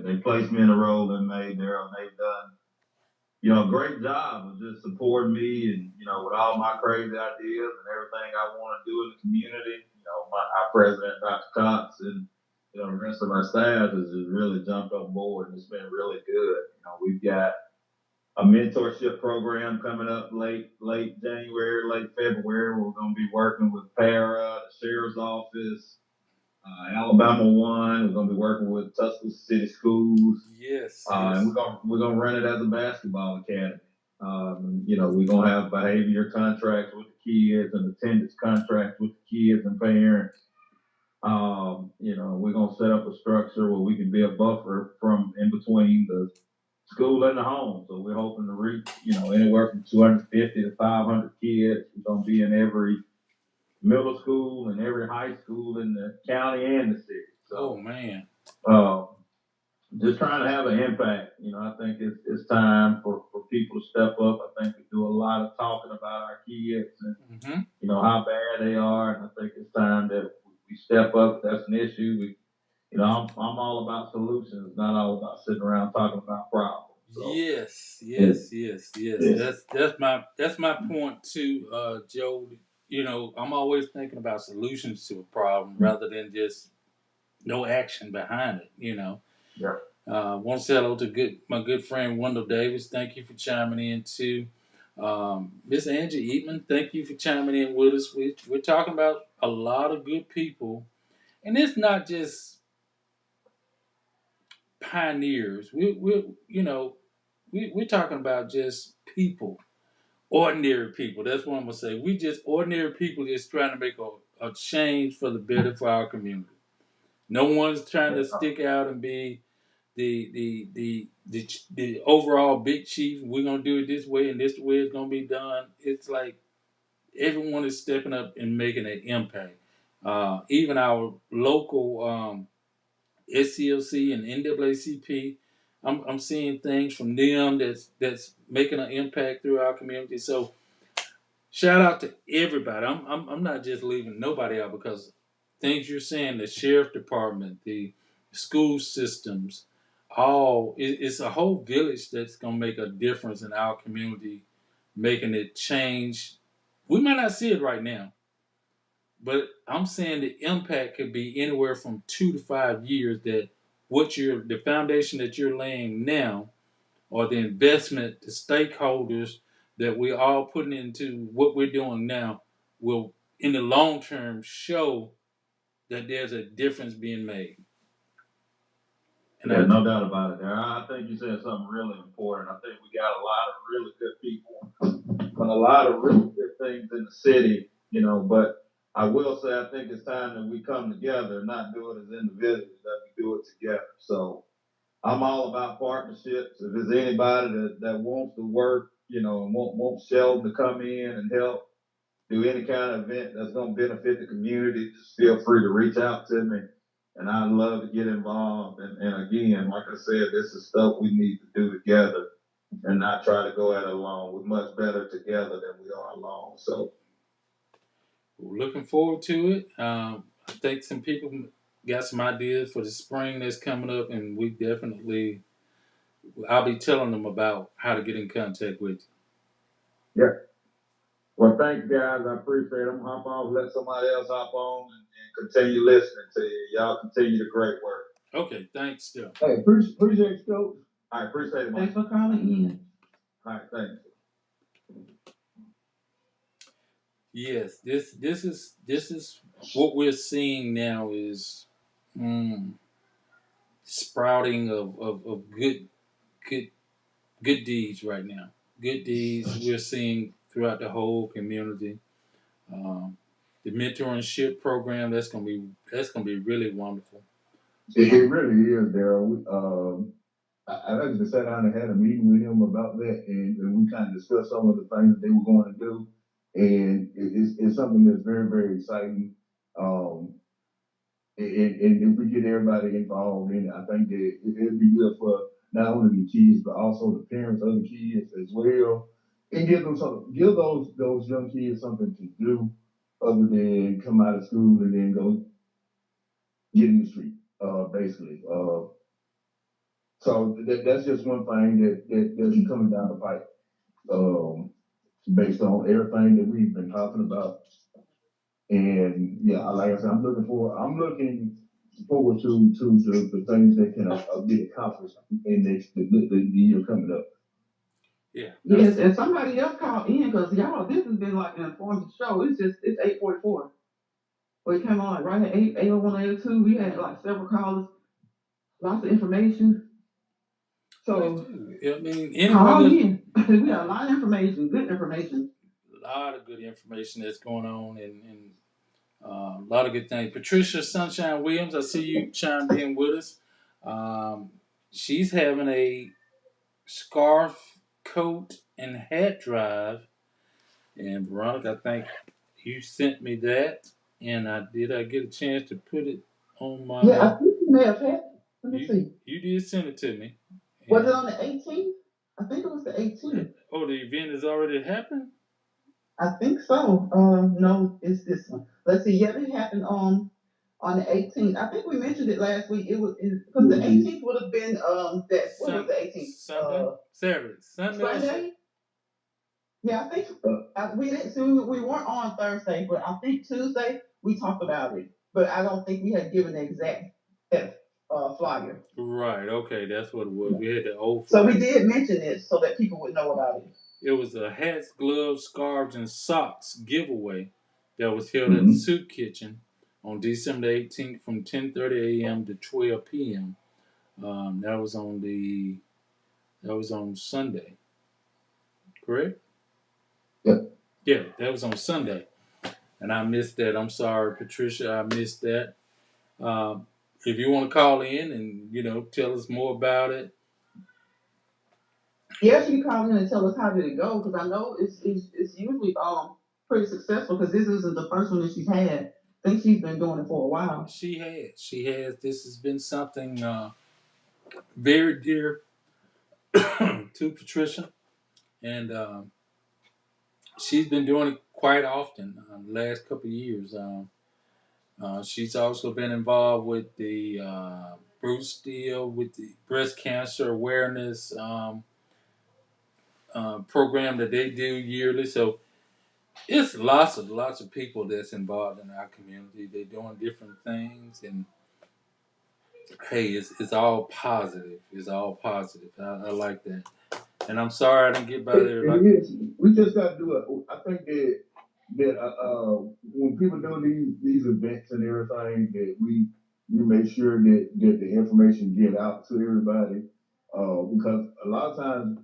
they placed me in the role they made there, and they've done, a great job of just supporting me and, with all my crazy ideas and everything I want to do in the community. Our president, Dr. Cox, and, the rest of our staff has just really jumped on board, and it's been really good. We've got a mentorship program coming up late January, late February. We're going to be working with Para, the sheriff's office, Alabama One. We're going to be working with Tuscaloosa City Schools, Yes, and yes. we're gonna run it as a basketball academy. We're gonna have behavior contracts with the kids and attendance contracts with the kids and parents. We're gonna set up a structure where we can be a buffer from in between the school and the home. So we're hoping to reach, anywhere from 250 to 500 kids. We're gonna be in every middle school and every high school in the county and the city. Oh So, man. uh, just trying to have an impact. I think it's time for people to step up. I think we do a lot of talking about our kids and, Mm-hmm. how bad they are. And I think it's time that we step up. If that's an issue. I'm all about solutions, not all about sitting around talking about problems. So, Yes, yeah, yes, yes, yes. yeah. That's my point too, Joe. I'm always thinking about solutions to a problem rather than just no action behind it. Yeah. Want to say hello to my good friend Wendell Davis. Thank you for chiming in too. Miss Angie Eatman, thank you for chiming in with us. We're talking about a lot of good people, and it's not just pioneers. We're talking about just people, ordinary people. That's what I'm gonna say. We just ordinary people just trying to make a change for the better for our community. No one's trying to stick out and be the overall big chief. We're gonna do it this way, and this way it's gonna be done. It's like everyone is stepping up and making an impact. Even our local SCLC and NAACP, I'm seeing things from them that's making an impact through our community. So shout out to everybody. I'm not just leaving nobody out because things you're saying, the sheriff department, the school systems, it's a whole village that's gonna make a difference in our community, making it change. We might not see it right now, but I'm saying the impact could be anywhere from 2 to 5 years. That the foundation that you're laying now, or the investment, the stakeholders that we're all putting into what we're doing now, will in the long term show that there's a difference being made. And Yeah, no doubt about it. I think you said something really important. I think we got a lot of really good people and a lot of really good things in the city, but I will say I think it's time that we come together, not do it as individuals, that we do it together. So I'm all about partnerships. If there's anybody that wants to work, and wants Sheldon to come in and help do any kind of event that's going to benefit the community, just feel free to reach out to me. And I'd love to get involved. And again, like I said, this is stuff we need to do together and not try to go at it alone. We're much better together than we are alone. So we're looking forward to it. I think some people got some ideas for the spring that's coming up, and I'll be telling them about how to get in contact with yeah. Well, thanks, guys. I appreciate it. I'm gonna hop off, let somebody else hop on, and continue listening to you. Y'all continue the great work. you. Okay, thanks, still. Hey, appreciate you, Coach. I appreciate it, Mike. Thanks for calling in. All right, thanks. Yes, this is what we're seeing now is mm, sprouting of good good deeds right now. Good deeds we're seeing throughout the whole community. Um, the mentorship program that's gonna be really wonderful. It really is, Daryl. I actually sat down and had a meeting with him about that, and we kind of discussed some of the things that they were going to do, and it's something that's very, very exciting. Um, and if we get everybody involved in it, I think that it'd be good for not only the kids but also the parents of the kids as well, and give those young kids something to do other than come out of school and then go get in the street, basically. So that's just one thing that's coming down the pipe, um, based on everything that we've been talking about. And yeah, like I said, I'm looking forward to the things that can be accomplished in the year coming up. Yeah, Yes, and somebody else called in because y'all, this has been like an informative show. It's 8:44. We came on like right at 8:01, 8:02. We had like several callers, lots of information. please So do. I mean, anyone call that in. We got a uh, lot of information, good information. a lot of good information that's going on, and a lot of good things. Patricia Sunshine Williams, I see you chimed in with us. Um, she's having a scarf, coat, and hat drive. And Veronica, I think you sent me that, and I get a chance to put it on my. Yeah, I think you may have had. Let me You see. you did send it to me. Was it And on the 18th? I think it was the 18th. oh, the event has already happened. I think so. No, it's this one. Let's see. Yeah, it happened on the 18th. I think we mentioned it last week. It was because the 18th would have been that. What was the 18th? Sunday, Saturday, Sunday or Saturday. Sunday. Yeah, I think we didn't. So we weren't on Thursday, but I think Tuesday we talked about it. But I don't think we had given the exact flyer. Right. Okay, that's what it was. We had the old So we flyer. did mention it so that people would know about it. It was a hats, gloves, scarves, and socks giveaway that was held at the Mm-hmm. Soup Kitchen on December 18th from 10:30 a.m. to 12 p.m. That was on Sunday, correct? Yep. Yeah, that was on Sunday, and I missed that. I'm sorry, Patricia, I missed that. Um, if you want to call in and tell us more about it, Yes, you can call in and tell us how did it go because I know it's usually pretty successful because this isn't the first one that she's had. I think she's been doing it for a while. she has. This has been something very dear to Patricia, and she's been doing it quite often the last couple of years. She's also been involved with the Bruce Steele with the breast cancer awareness program that they do yearly. So it's lots of people that's involved in our community. They're doing different things, and hey, it's all positive. It's all positive. I like that. And I'm sorry I didn't get by there It like. is. We just got to do it. I think that when people do these events and everything, that we make sure that the information get out to everybody. Because a lot of times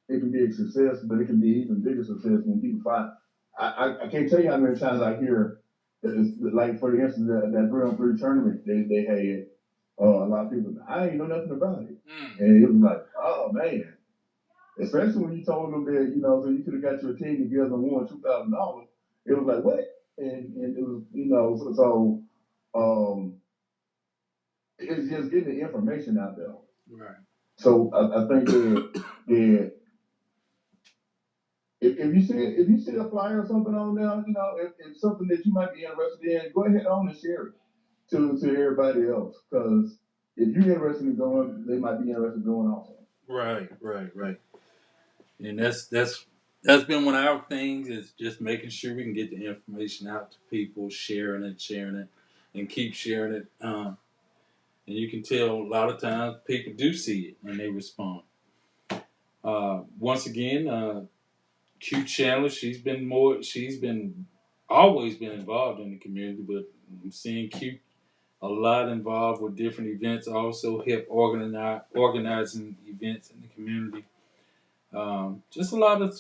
it can be a success, but it can be even bigger success when people find. I can't tell you how many times I hear, like for instance, that 3-on-3 tournament they had. A lot of people, I ain't know nothing about it, and it was like, oh man. Especially when you told them that, so you could have got your team together and won $2,000. It was like, what? And it was, it's just getting the information out there. Right. So I think that if you see a flyer or something on there, if something that you might be interested in, go ahead on and share it to everybody else. Because if you're interested in going, they might be interested in going also. Right. And that's been one of our things is just making sure we can get the information out to people, sharing it, and keep sharing it. And you can tell a lot of times people do see it and they respond. Once again, Q Chandler, she's been always been involved in the community, but I'm seeing Q a lot involved with different events, also help organizing events in the community. Just a lot of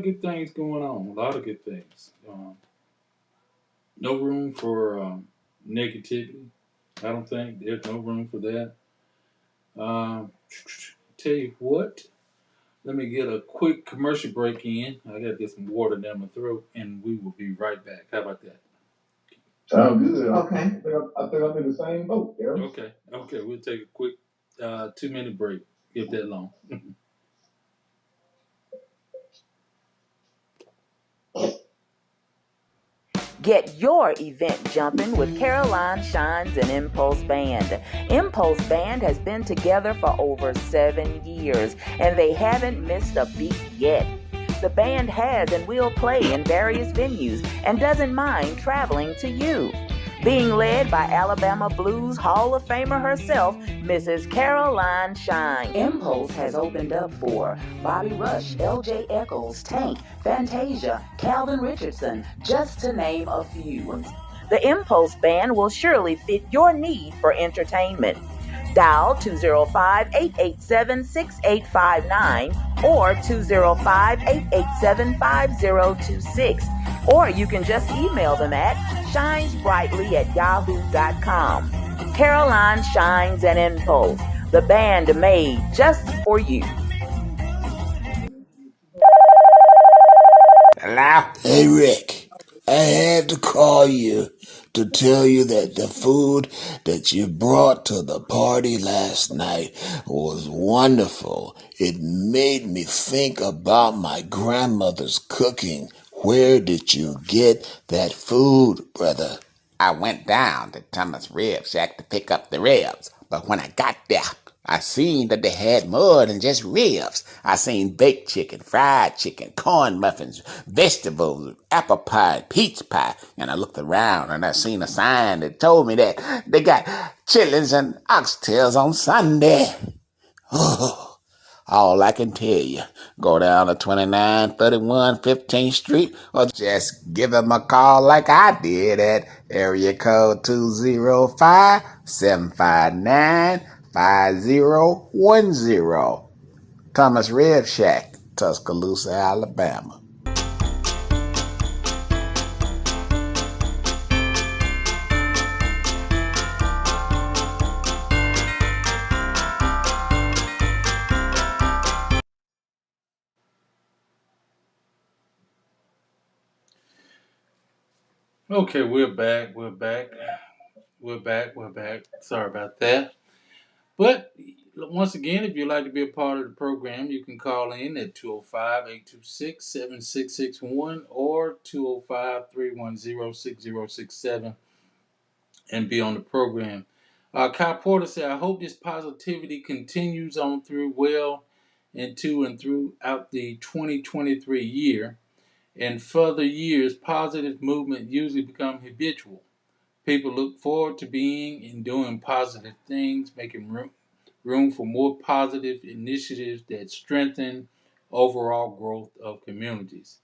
good things going on. A lot of good things. No room for negativity. I don't think there's no room for that. Um, tell you what. Let me get a quick commercial break in. I gotta get some water down my throat, and we will be right back. How about that? Sounds good. Okay. I think I'm in the same boat, Eric. Okay. We'll take a quick 2 minute break, if that long. Get your event jumping with Caroline Shines and Impulse Band. Impulse Band has been together for over 7 years, and they haven't missed a beat yet. The band has and will play in various venues and doesn't mind traveling to you. Being led by Alabama Blues Hall of Famer herself, Mrs. Caroline Shine. Impulse has opened up for Bobby Rush, L.J. Eccles, Tank, Fantasia, Calvin Richardson, just to name a few. The Impulse Band will surely fit your need for entertainment. Dial 205-887-6859 or 205-887-5026. Or you can just email them at shinesbrightly@yahoo.com. Caroline Shines and Impulse, the band made just for you. Hello? Hey, Rick. I had to call you to tell you that the food that you brought to the party last night was wonderful. It made me think about my grandmother's cooking. Where did you get that food, brother? I went down to Thomas Rib Shack to pick up the ribs, but when I got there, I seen that they had more than just ribs. I seen baked chicken, fried chicken, corn muffins, vegetables, apple pie, peach pie, and I looked around and I seen a sign that told me that they got chitlins and oxtails on Sunday. Oh, all I can tell you, go down to 2931 15th Street or just give them a call like I did at area code 205-759-5010. Thomas Rib Shack, Tuscaloosa, Alabama. Okay, we're back. We're back. Sorry about that. But once again, if you'd like to be a part of the program, you can call in at 205-826-7661 or 205-310-6067 and be on the program. Kyle Porter said, I hope this positivity continues on through well into and throughout the 2023 year. In further years, positive movement usually become habitual. People look forward to being and doing positive things, making room for more positive initiatives that strengthen overall growth of communities.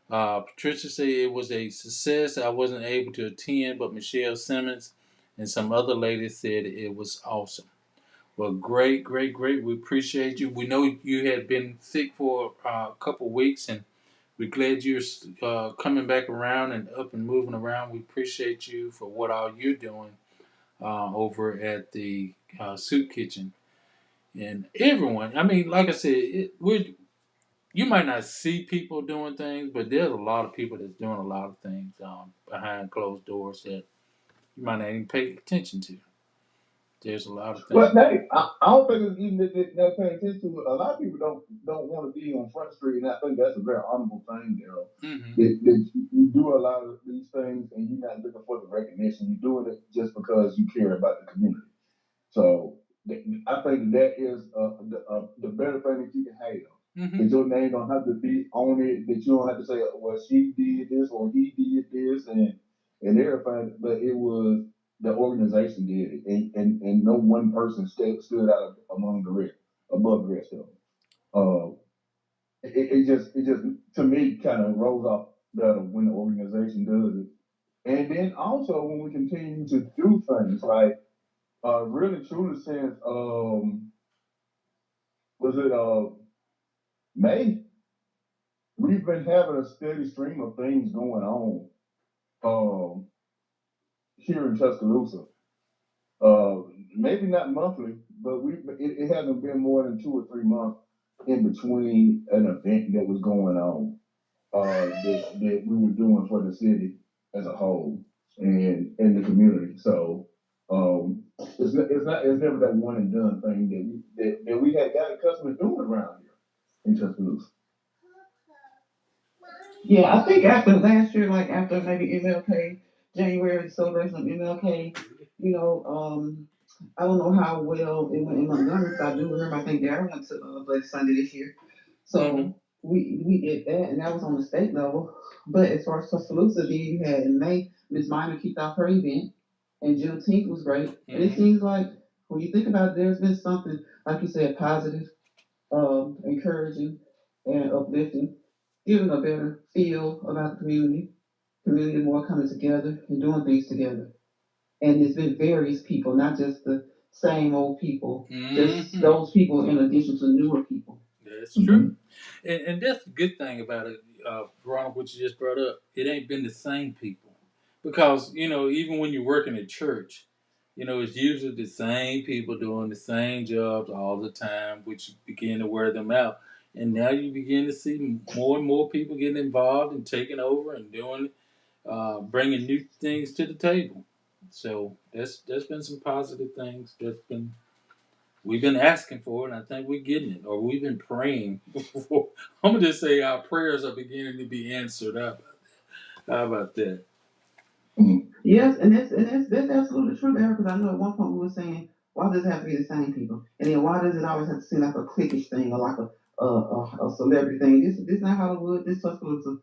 Patricia said it was a success. I wasn't able to attend, but Michelle Simmons and some other ladies said it was awesome. Well, great, great, great. We appreciate you. We know you had been sick for a couple weeks, and we're glad you're coming back around and up and moving around. We appreciate you for what all you're doing over at the soup kitchen and everyone. I mean, like I said, you might not see people doing things, but there's a lot of people that's doing a lot of things behind closed doors that you might not even pay attention to. There's a lot of Well, things. hey, I don't think it's even that they're paying attention to it. A lot of people don't want to be on Front Street, and I think that's a very honorable thing, Daryl. Mm-hmm. That you do a lot of these things, and you're not looking for the recognition. You're doing it just because you care about the community. So I think that is the better thing that you can have. Mm-hmm. That your name don't have to be on it. That you don't have to say, well, she did this or he did this, and everything. But it was the organization did it, and no one person stood out among the rest, above the rest of them. Uh, it just to me kind of rolls off better when the organization does it. And then also when we continue to do things like really truly since was it May, we've been having a steady stream of things going on um here in Tuscaloosa. Uh Maybe not monthly, but it hasn't been more than 2 or 3 months in between an event that was going on that we were doing for the city as a whole and the community. So it's never that one and done thing that we had got accustomed to doing around here in Tuscaloosa. Yeah, I think after last year, like after maybe MLK, January celebration of MLK, you know, I don't know how well it went in Montgomery, but I do remember I think Darren went to Bloody Sunday this year. Mm-hmm. So we did that, and that was on the state level. But as far as Tuscaloosa, then you had in May, Miss Minor kicked off her event, and Juneteenth was great. And it Mm-hmm. seems like when you think about it, there's been something, like you said, positive, encouraging, and uplifting, giving a better feel about the community more coming together and doing things together. And it's been various people, not just the same old people, just Mm-hmm. those people in addition to newer people. That's true. Mm-hmm. And that's the good thing about it, Ronald, what you just brought up. It ain't been the same people. Because, even when you work in a church, it's usually the same people doing the same jobs all the time, which begin to wear them out. And now you begin to see more and more people getting involved and taking over and doing, bringing new things to the table. So that's been some positive things we've been asking for, and I think we're getting it, or we've been praying for. I'm gonna just say our prayers are beginning to be answered. How about that? Yes, and that's absolutely true there, because I know at one point we were saying, why does it have to be the same people? And then why does it always have to seem like a cliquish thing or like a celebrity thing? This not Hollywood, this Tuscaloosa.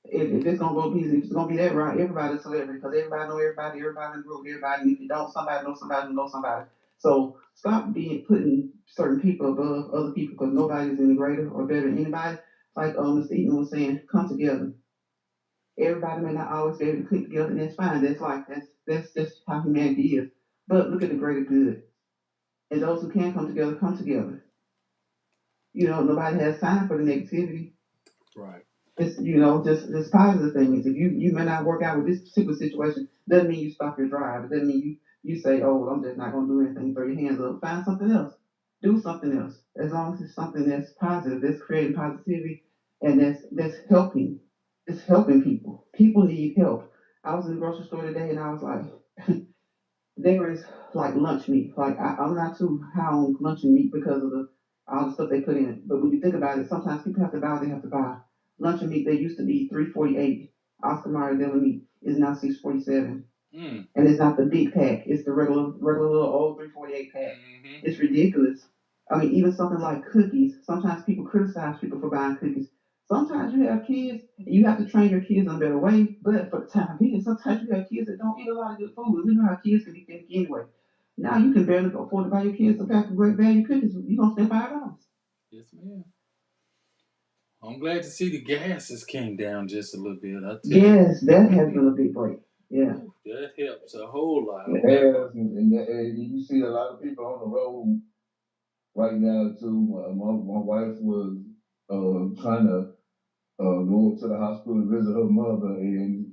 If it's gonna go busy, if it's gonna be that right, everybody's a celebrity because everybody know everybody in the group, everybody. And if you don't, somebody knows somebody who knows somebody. So stop being putting certain people above other people because nobody's any greater or better than anybody. Like Mr. Eaton was saying, come together. Everybody may not always be able to click together, and that's fine. That's life. That's just how humanity is. But look at the greater good. And those who can come together, come together. Nobody has time for the negativity. Right. It's just positive things. If you may not work out with this particular situation, doesn't mean you stop your drive. It doesn't mean you say, oh, well, I'm just not gonna do anything. Throw your hands up. Find something else. Do something else. As long as it's something that's positive, that's creating positivity, and that's helping. It's helping people. People need help. I was in the grocery store today, and I was like, there is like lunch meat. Like I'm not too high on luncheon meat because of the all the stuff they put in it. But when you think about it, sometimes people have to buy what they have to buy. Luncheon meat they used to be $3.48. Oscar Mayer deli meat is now $6.47. Mm. And it's not the big pack. It's the regular little old 348 pack. Mm-hmm. It's ridiculous. I mean, even something like cookies. Sometimes people criticize people for buying cookies. Sometimes you have kids, and you have to train your kids in a better way. But for the time being, sometimes you have kids that don't eat a lot of good food. We know how kids can be thinking anyway. Now you can barely afford to buy your kids a pack of great value cookies. You're gonna spend $5. Yes, ma'am. I'm glad to see the gases came down just a little bit. I tell you, Yes, that has been a big break. Yeah. whew, that helps a whole lot on that part. Yes, and you see a lot of people on the road right now too. My wife was trying to go up to the hospital to visit her mother and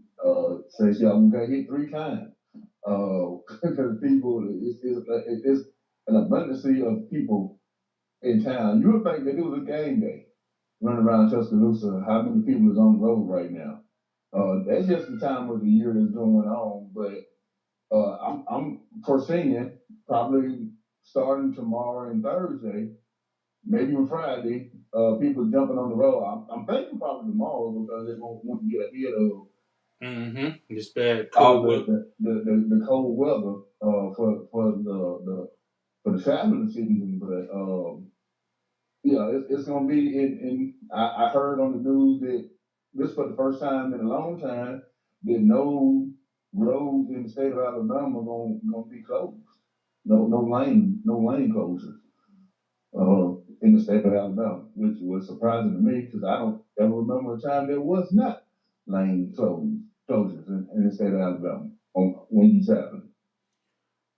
say she got hit 3 times. Because people, it's an abundance of people in town. You would think that it was a game day running around Tuscaloosa. How many people is on the road right now? That's just the time of the year that's going on. But I'm foreseeing probably starting tomorrow and Thursday, maybe even Friday, people jumping on the road. I'm thinking probably tomorrow because they won't want to get ahead of Mm-hmm. This bad all cold weather. the cold weather for the traveling season. But yeah, it's gonna be I heard on the news that this for the first time in a long time that no roads in the state of Alabama gonna be closed. No lane closures in the state of Alabama, which was surprising to me because I don't ever remember a time there was not lane closures in the state of Alabama when you traveling.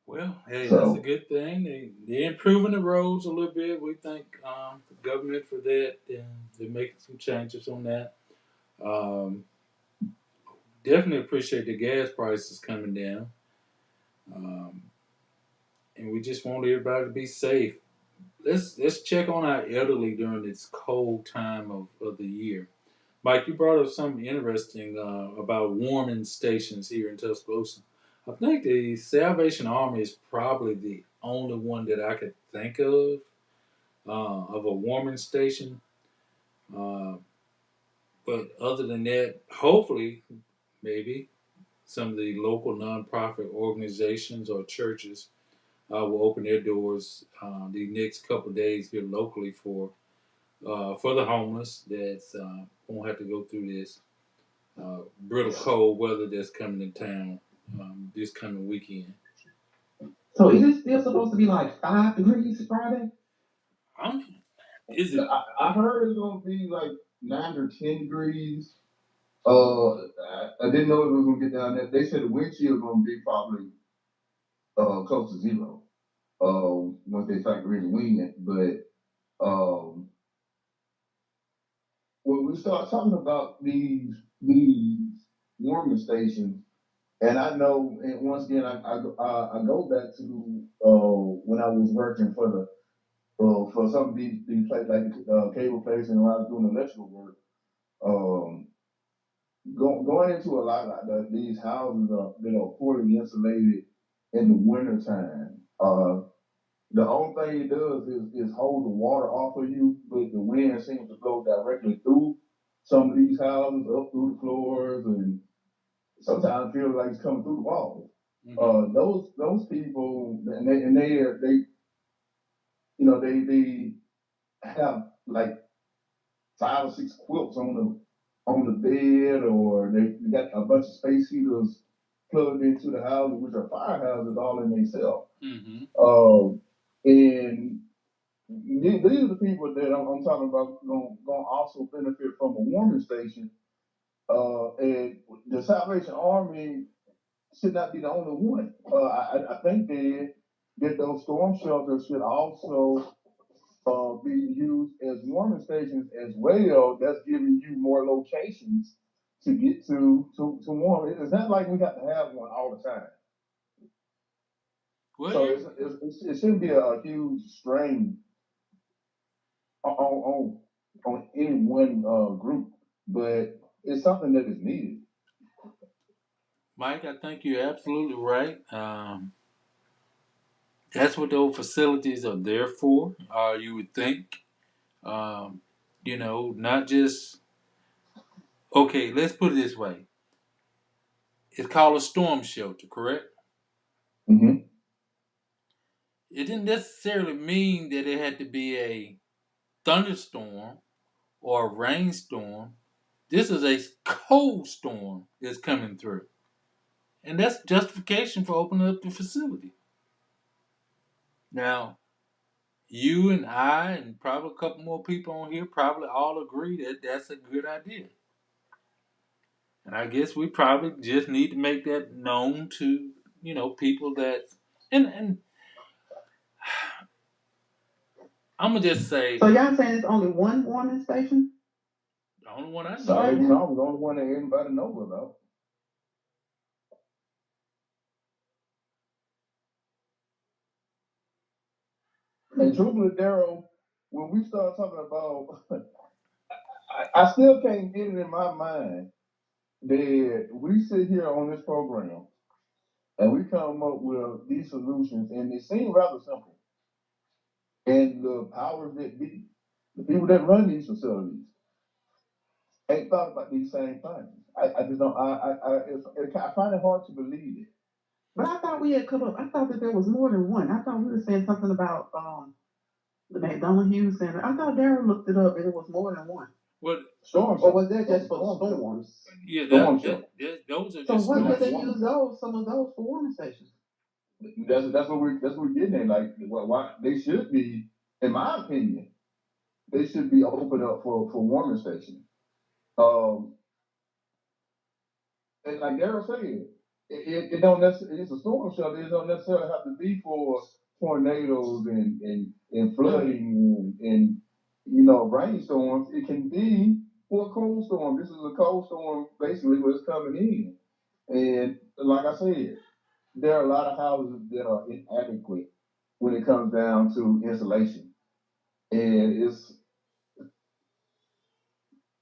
Well, hey, that's a So good thing. They're improving the roads a little bit. We thank the government for that. They're making some changes on that. Um, Definitely appreciate the gas prices coming down. Um, and we just want everybody to be safe. Let's check on our elderly during this cold time of the year. Mike, you brought up something interesting about warming stations here in Tuscaloosa. I think the Salvation Army is probably the only one that I could think of a warming station. Uh, but other than that, hopefully, maybe some of the local nonprofit organizations or churches will open their doors the next couple of days here locally for the homeless that won't have to go through this brittle cold weather that's coming in town this coming weekend. So is it still supposed to be like 5 degrees Friday? I'm, is it? I heard it's gonna be like 9 or 10 degrees. I didn't know it was gonna get down there. They said the wind chill is gonna be probably close to zero. Once they factor in the wind, but when we start talking about these warming stations, and I know, and once again, I go back to when I was working for some of these places like cable places and when I was doing electrical work. Um, going into a lot of these houses that are poorly insulated in the wintertime. The only thing it does is hold the water off of you, but the wind seems to blow directly through some of these houses, up through the floors, and sometimes feel like it's coming through the walls. Mm-hmm. Those people, and they they have like 5 or 6 quilts on the bed, or they got a bunch of space heaters plugged into the houses, which are firehouses all in themselves. Mm-hmm. And these are the people that I'm talking about going to also benefit from a warming station. And the Salvation Army should not be the only one. I think that those storm shelters should also being used as warming stations as well. That's giving you more locations to get to warm. It's not like we got to have one all the time. Well, So you it shouldn't be a huge strain on any one group, but it's something that is needed. Mike, I think you're absolutely right. That's what those facilities are there for. You would think, um, not just okay. Let's put it this way: it's called a storm shelter, correct? Mm-hmm. It didn't necessarily mean that it had to be a thunderstorm or a rainstorm. This is a cold storm that's coming through, and that's justification for opening up the facility. Now, you and I, and probably a couple more people on here, probably all agree that that's a good idea. And I guess we probably just need to make that known to, people that, and I'm gonna just say So y'all saying it's only one warming station? the only one I know. Solid Tom was the only one that everybody knows about. And truthfully, Daryl, when we start talking about, I still can't get it in my mind that we sit here on this program and we come up with these solutions, and they seem rather simple. And the powers that be, the people that run these facilities, ain't thought about these same things. I just don't. I find it hard to believe it. But I thought we had come up. I thought that there was more than one. I thought we were saying something about the McDonald Hughes Center. I thought Darren looked it up and it was more than one. What? Storm. Or was that just for storms? Yeah, Storm shelter. those are So just what did storms. they use those? Some of those for warming stations. That's what we're getting at. Like, why they should be, in my opinion, they should be opened up for warming stations. Um, and like Daryl said, it don't necessarily, it's a storm shelter. It don't necessarily have to be for tornadoes and flooding and rainstorms. It can be for a cold storm. This is a cold storm, basically, what's coming in. And like I said, there are a lot of houses that are inadequate when it comes down to insulation, and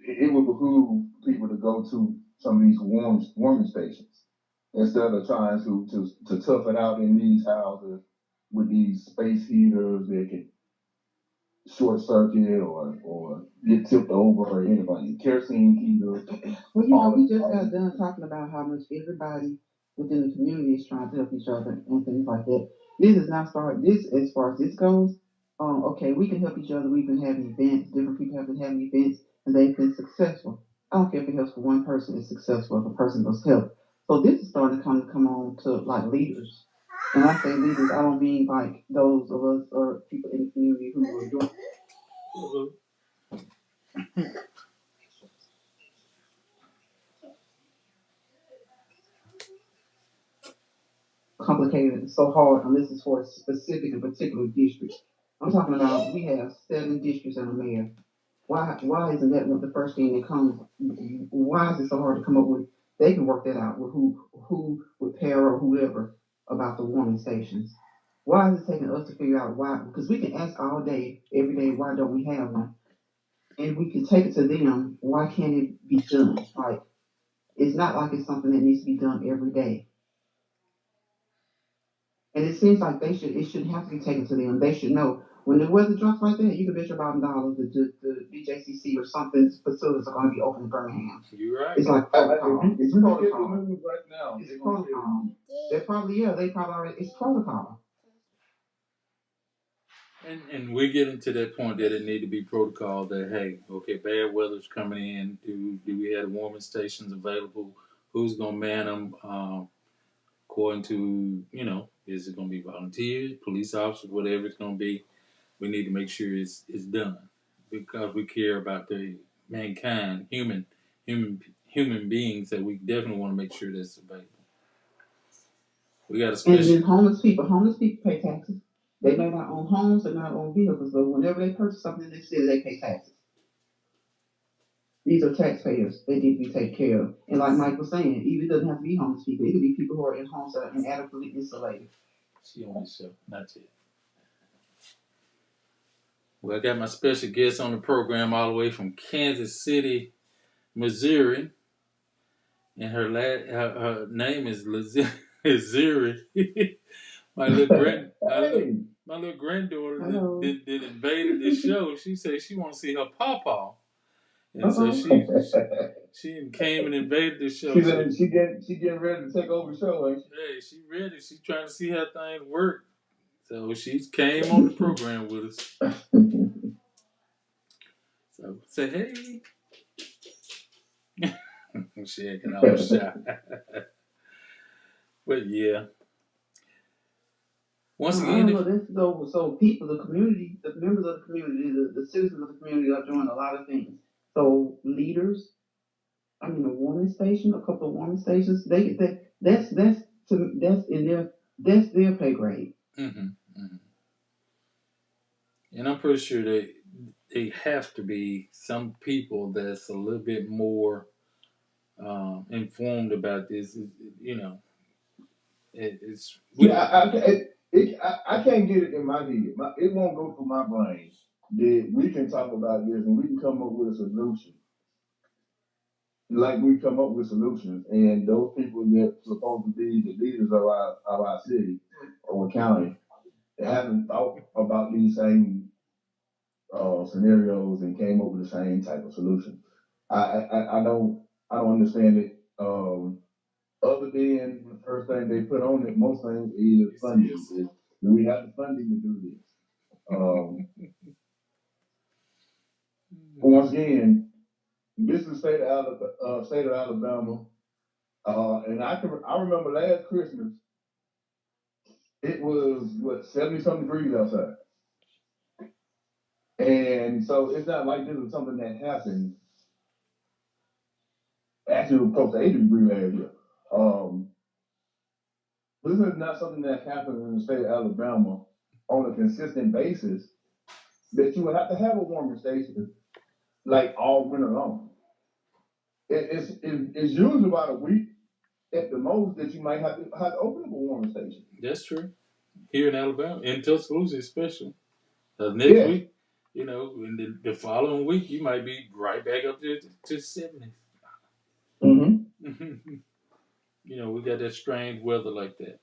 it would behoove people to go to some of these warming stations instead of trying to tough it out in these houses with these space heaters that can short circuit or get tipped over or anybody kerosene heaters. Well, we just got done talking about how much everybody within the community is trying to help each other and things like that. This is not start this as far as this goes. Okay, we can help each other. We've been having events. Different people have been having events, and they've been successful. I don't care if it helps for one person. It's successful if a person does help. So this is starting to come on to like leaders. And I say leaders, I don't mean like those of us or people in the community who are doing complicated and so hard unless it's for a specific and particular district. I'm talking about we have 7 districts and a mayor. Why isn't that the first thing that comes? Why is it so hard to come up with? They can work that out with who with Para or whoever about the warming stations. Why is it taking us to figure out why? Because we can ask all day, every day, why don't we have one? And we can take it to them. Why can't it be done? Like it's not like it's something that needs to be done every day. And it seems like it should have to be taken to them. They should know when the weather drops like that, you can bet your $1,000 the BJCC or something facilities are going to be open in Birmingham. You're right. It's like protocol. If you look at the news right now, It's protocol. They probably already, it's protocol. And we're getting to that point that it need to be protocol that hey, okay, bad weather's coming in. Do we have warming stations available? Who's gonna man them? According to is it gonna be volunteers, police officers, whatever it's gonna be? We need to make sure it's done because we care about the mankind, human beings that we definitely want to make sure that's available. We got a And special. then homeless people pay taxes. They may not own homes, they may not own vehicles, but whenever they purchase something in this city, they pay taxes. These are taxpayers. They need to be taken care of. And like Mike was saying, even it doesn't have to be homeless people. It could be people who are in homes that are inadequately insulated. She on the show, not yet. Well, I got my special guest on the program all the way from Kansas City, Missouri, and her name is Laziri. my little grand, Hey. my little granddaughter Hello. did invaded the show. She said she want to see her pawpaw, and so Uh-oh. she came and invaded the show. She's So in, she getting ready to take over the show, ain't hey, she ready. She trying to see how things work. So she came on the program with us. she? So say hey. She acting all shy. But yeah, once I again, don't if know. That's so people, the community, the members of the community, the citizens of the community are doing a lot of things. So leaders, I mean, a warming station, a couple of warming stations. That's their pay grade. hmm and I'm pretty sure they have to be some people that's a little bit more informed about this. You know, it's See, we. I can't get it in my head. It won't go through my brain that we can talk about this and we can come up with a solution. Like we come up with solutions, and those people that supposed to be the leaders of our city or county, they haven't thought about these same scenarios and came up with the same type of solution. I don't understand it. Other than the first thing they put on it, most things is Yes, funding. yes. Do we have the funding to do this? Once again, this is the state of Alabama, and I remember last Christmas it was what 70 something degrees outside, and so it's not like this is something that happened. Actually, it was close to 80 degrees last year. Um, this is not something that happens in the state of Alabama on a consistent basis. That you would have to have a warming station like all winter long. It's usually about a week at the most that you might have to open up a warming station. That's true. Here in Alabama, in Tuscaloosa especially. Next Yes. week, in the following week, you might be right back up to 70s. Mm-hmm. We got that strange weather like that.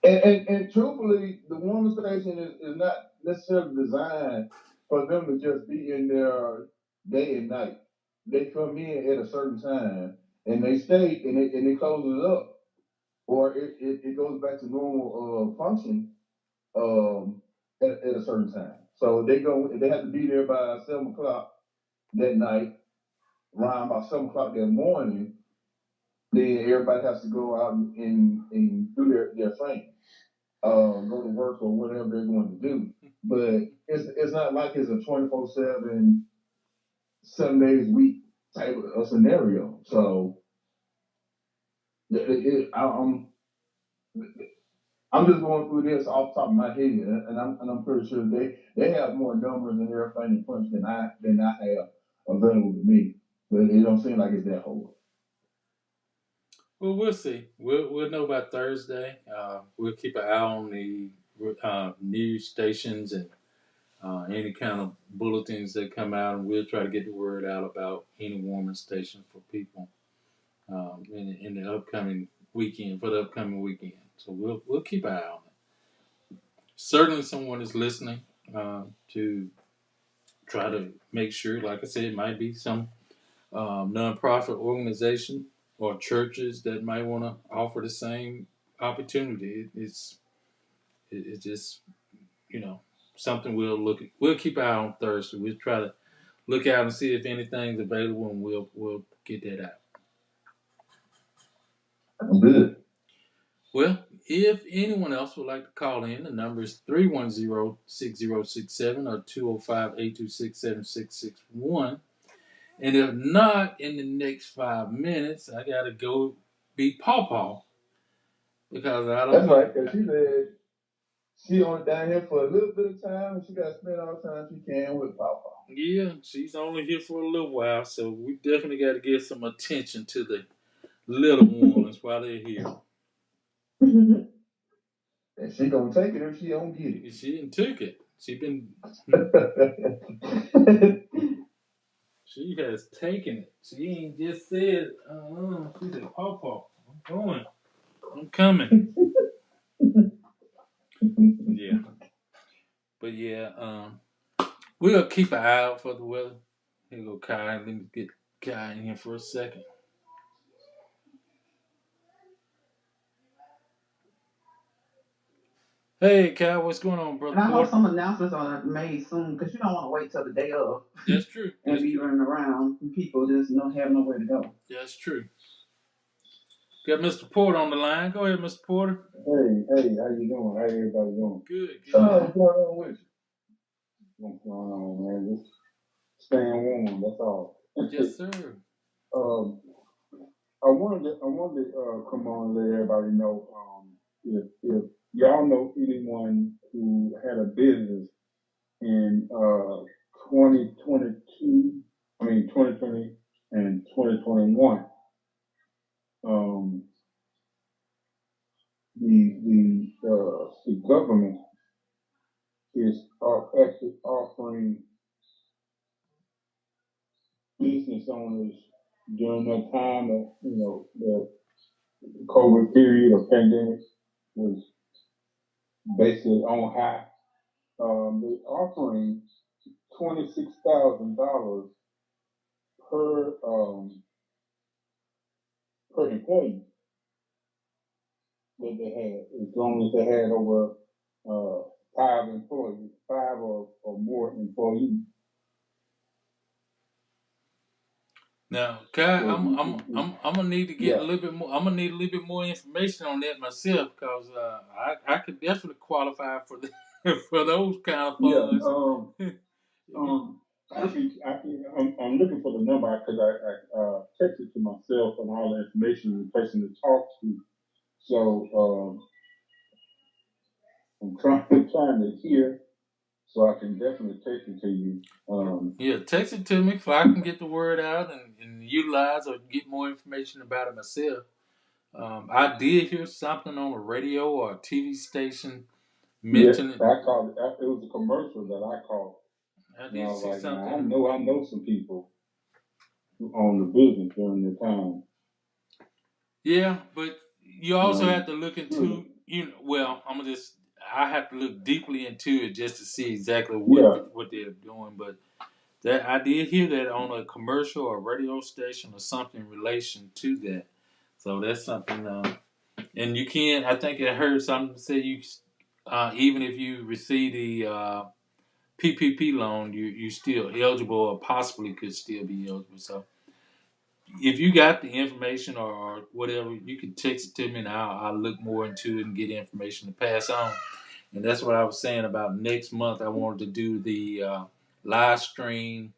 And truthfully, the warming station is not necessarily designed for them to just be in there day and night. They come in at a certain time and they stay and it closes up or it goes back to normal function at a certain time. So they have to be there by 7 o'clock that night, around about 7 o'clock that morning. Then everybody has to go out and do their thing, go to work or whatever they're going to do. But it's not like it's a 24/7, 7 days a week type of scenario. So I'm just going through this off the top of my head, and I'm pretty sure they have more numbers and everything to punch than I have available to me. But it don't seem like it's that whole. Well, we'll see. We'll know by Thursday. We'll keep an eye on the news stations and any kind of bulletins that come out, and we'll try to get the word out about any warming station for people in the upcoming weekend for the upcoming weekend. So we'll keep an eye on it. Certainly, someone is listening to try to make sure. Like I said, it might be some nonprofit organization or churches that might want to offer the same opportunity. It's just you know something we'll keep an eye on Thursday. We'll try to look out and see if anything's available, and we'll get that out. Good. Well, if anyone else would like to call in, the number is 310-6067 or 205-826-7661. And if not, in the next 5 minutes, I gotta go beat Paw Paw because I don't That's want. right, because she said she only down here for a little bit of time, and she got to spend all the time she can with Papa. Yeah, she's only here for a little while, so we definitely got to give some attention to the little ones while they're here. And she gonna take it if she don't get it. She didn't took it. She has taken it. She ain't just said, she said, Paw Paw, I'm going. I'm coming. But yeah, we'll keep an eye out for the weather. Here go Kai. Let me get Kai in here for a second. Hey Kai, what's going on, brother And I hope Porter? some announcements are made soon because you don't want to wait till the day of That's true. and That's be true. running around and people just don't have nowhere to go. That's true. Got Mr. Porter on the line. Go ahead, Mr. Porter. Hey, hey, how you doing? How everybody doing? Good, good. What's going on with you? What's going on, man? Just staying warm. That's all. Yes, sir. um, I wanted to come on and let everybody know if y'all know anyone who had a business in 2022, I mean 2020 and 2021. Um, the government is actually offering business owners during that time of the COVID period or pandemic was basically on high. They're offering $26,000 per per employee that they had, as long as they had over five or more employees. Now, Kai, So I'm gonna need to get a yeah, little bit more. I'm gonna need a little bit more information on that myself, because I could definitely qualify for the for those kind of yeah. funds. Um, I'm looking for the number because I texted to myself and all the information and the person to talk to. So I'm trying to hear so I can definitely text it to you. Yeah, text it to me so I can get the word out and utilize or get more information about it myself. I did hear something on a radio or a TV station Yeah, mentioning. I called it. It was a commercial that I called, I and I did was see like, "Now something. I know some people who own the business during the time." Yeah, but you You also know, have to look sure. into, well, I have to look deeply into it just to see exactly Yeah, what they're doing. But that I did hear that on a commercial or radio station or something in relation to that. So that's something. And you can, I think I heard something say even if you receive the PPP loan, you still eligible or possibly could still be eligible. So if you got the information or whatever, you can text it to me and I'll look more into it and get information to pass on. And that's what I was saying about next month. I wanted to do the live stream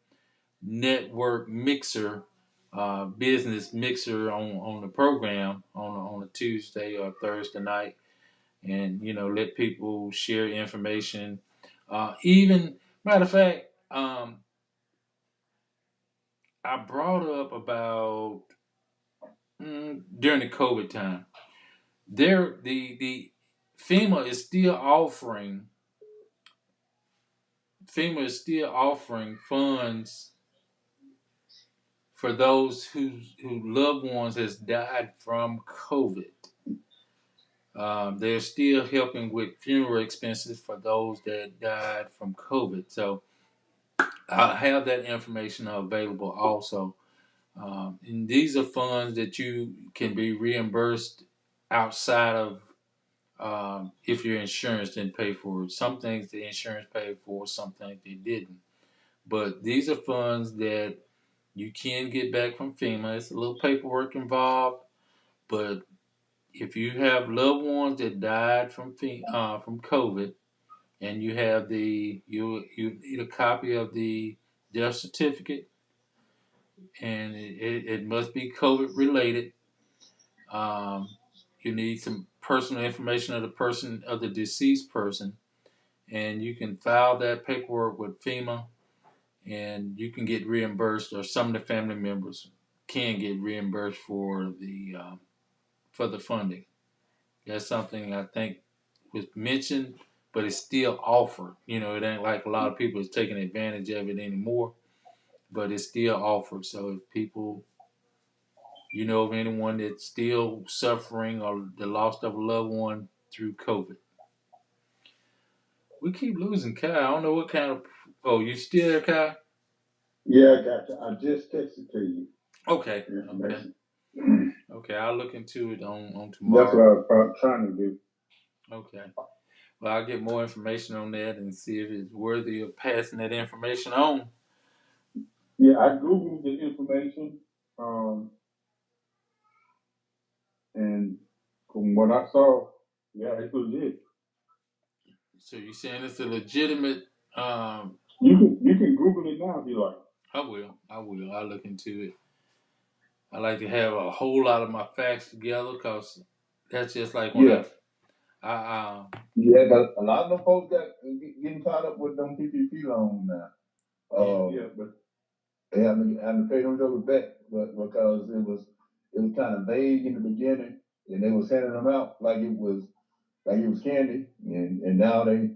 network mixer, business mixer on the program on a Tuesday or Thursday night, and let people share information. Even matter of fact, I brought up about during the COVID time. The FEMA is still offering FEMA is still offering funds for those who loved ones has died from COVID. They're still helping with funeral expenses for those that died from COVID. So I'll have that information available also. And these are funds that you can be reimbursed outside of if your insurance didn't pay for it. Some things the insurance paid for, some things they didn't. But these are funds that you can get back from FEMA. It's a little paperwork involved, but if you have loved ones that died from COVID, and you have you need a copy of the death certificate, and it must be COVID related. Um, you need some personal information of the deceased person, and you can file that paperwork with FEMA, and you can get reimbursed, or some of the family members can get reimbursed for the funding. That's something I think was mentioned, but it's still offered. It ain't like a lot of people is taking advantage of it anymore, but it's still offered. So if people, of anyone that's still suffering or the loss of a loved one through COVID. We keep losing Kai. I don't know what kind of. Oh, you still there, Kai? Yeah, I got you. I just texted to you Okay. the Okay. information. Okay. I'll look into it on That's what tomorrow. I was trying to do. Okay. Well, I'll get more information on that and see if it's worthy of passing that information on. Yeah, I googled the information, and from what I saw, yeah, it's legit. So you're saying it's a legitimate? You can Google it now if you like. I will. I will. I'll look into it. I like to have a whole lot of my facts together because that's just like when Yeah, I yeah, but a lot of them folks got getting caught up with them PPP loans now. Yeah, but they having to pay them jokers back, but because it was kind of vague in the beginning, and they was handing them out like it was candy, and now they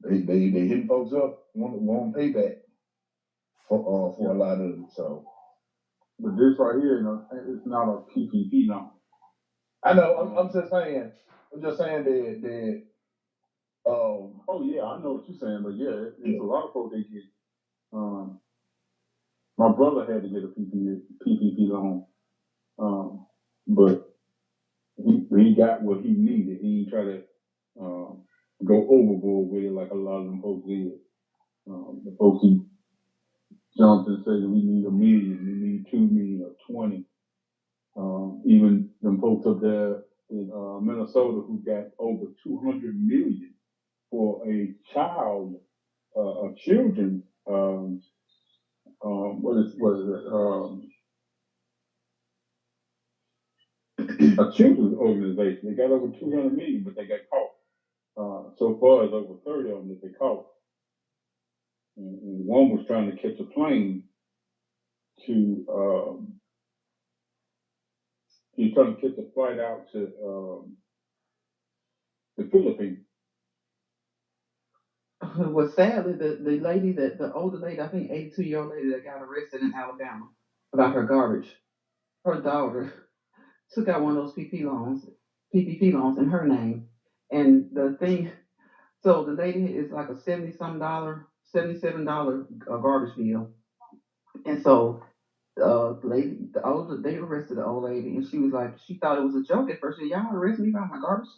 hitting folks up want payback for a lot of them. So, but this right here, it's not a PPP loan. I know. I'm just saying. I'm just saying that. Oh yeah, I know what you're saying, but yeah, it's a lot of folks they get. Um, my brother had to get a PPP loan, but he got what he needed. He didn't try to go overboard with it like a lot of them folks did. The folks who jumped and said we need 1 million, we need 2 million or 20. Even them folks up there in Minnesota who got over 200 million for a child, a children, what is it? A children's organization. They got over 200 million, but they got caught. So far, it's over 30 of them that they caught. And one was trying to catch a plane to, he was trying to catch a flight out to the Philippines. Well, sadly, the lady that the older lady, I think 82-year-old lady that got arrested in Alabama about her garbage, her daughter took out one of those PPP loans in her name, and the thing. So the lady is like a 70-some dollar, $77 garbage bill, and so they arrested the old lady, and she was like, she thought it was a joke at first. She said, y'all arrest me by my garbage.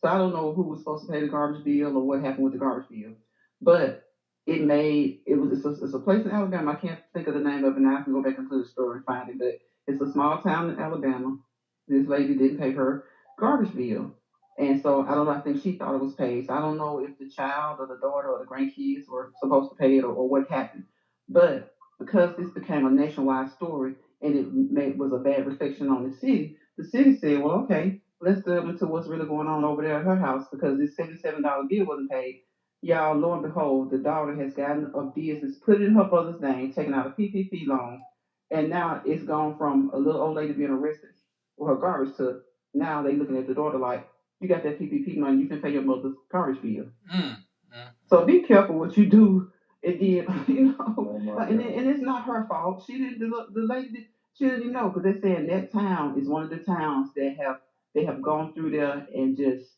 So I don't know who was supposed to pay the garbage bill or what happened with the garbage bill, but it's a place in Alabama. I can't think of the name of it now. I can go back into the store and find it, but it's a small town in Alabama. This lady didn't pay her garbage bill. And so I don't know. I think she thought it was paid. So I don't know if the child or the daughter or the grandkids were supposed to pay it or what happened. But because this became a nationwide story and was a bad reflection on the city said, well, okay, let's delve into what's really going on over there at her house because this $77 bill wasn't paid. Y'all, lo and behold, the daughter has gotten a business, put it in her brother's name, taken out a PPP loan, and now it's gone from a little old lady being arrested with her garbage to now they looking at the daughter like, you got that PPP money, you can pay your mother's garbage bill. mm, mm, So be careful what you do. It did, and it's not her fault. She didn't. The lady did, she didn't even know because they're saying that town is one of the towns that they have gone through there and just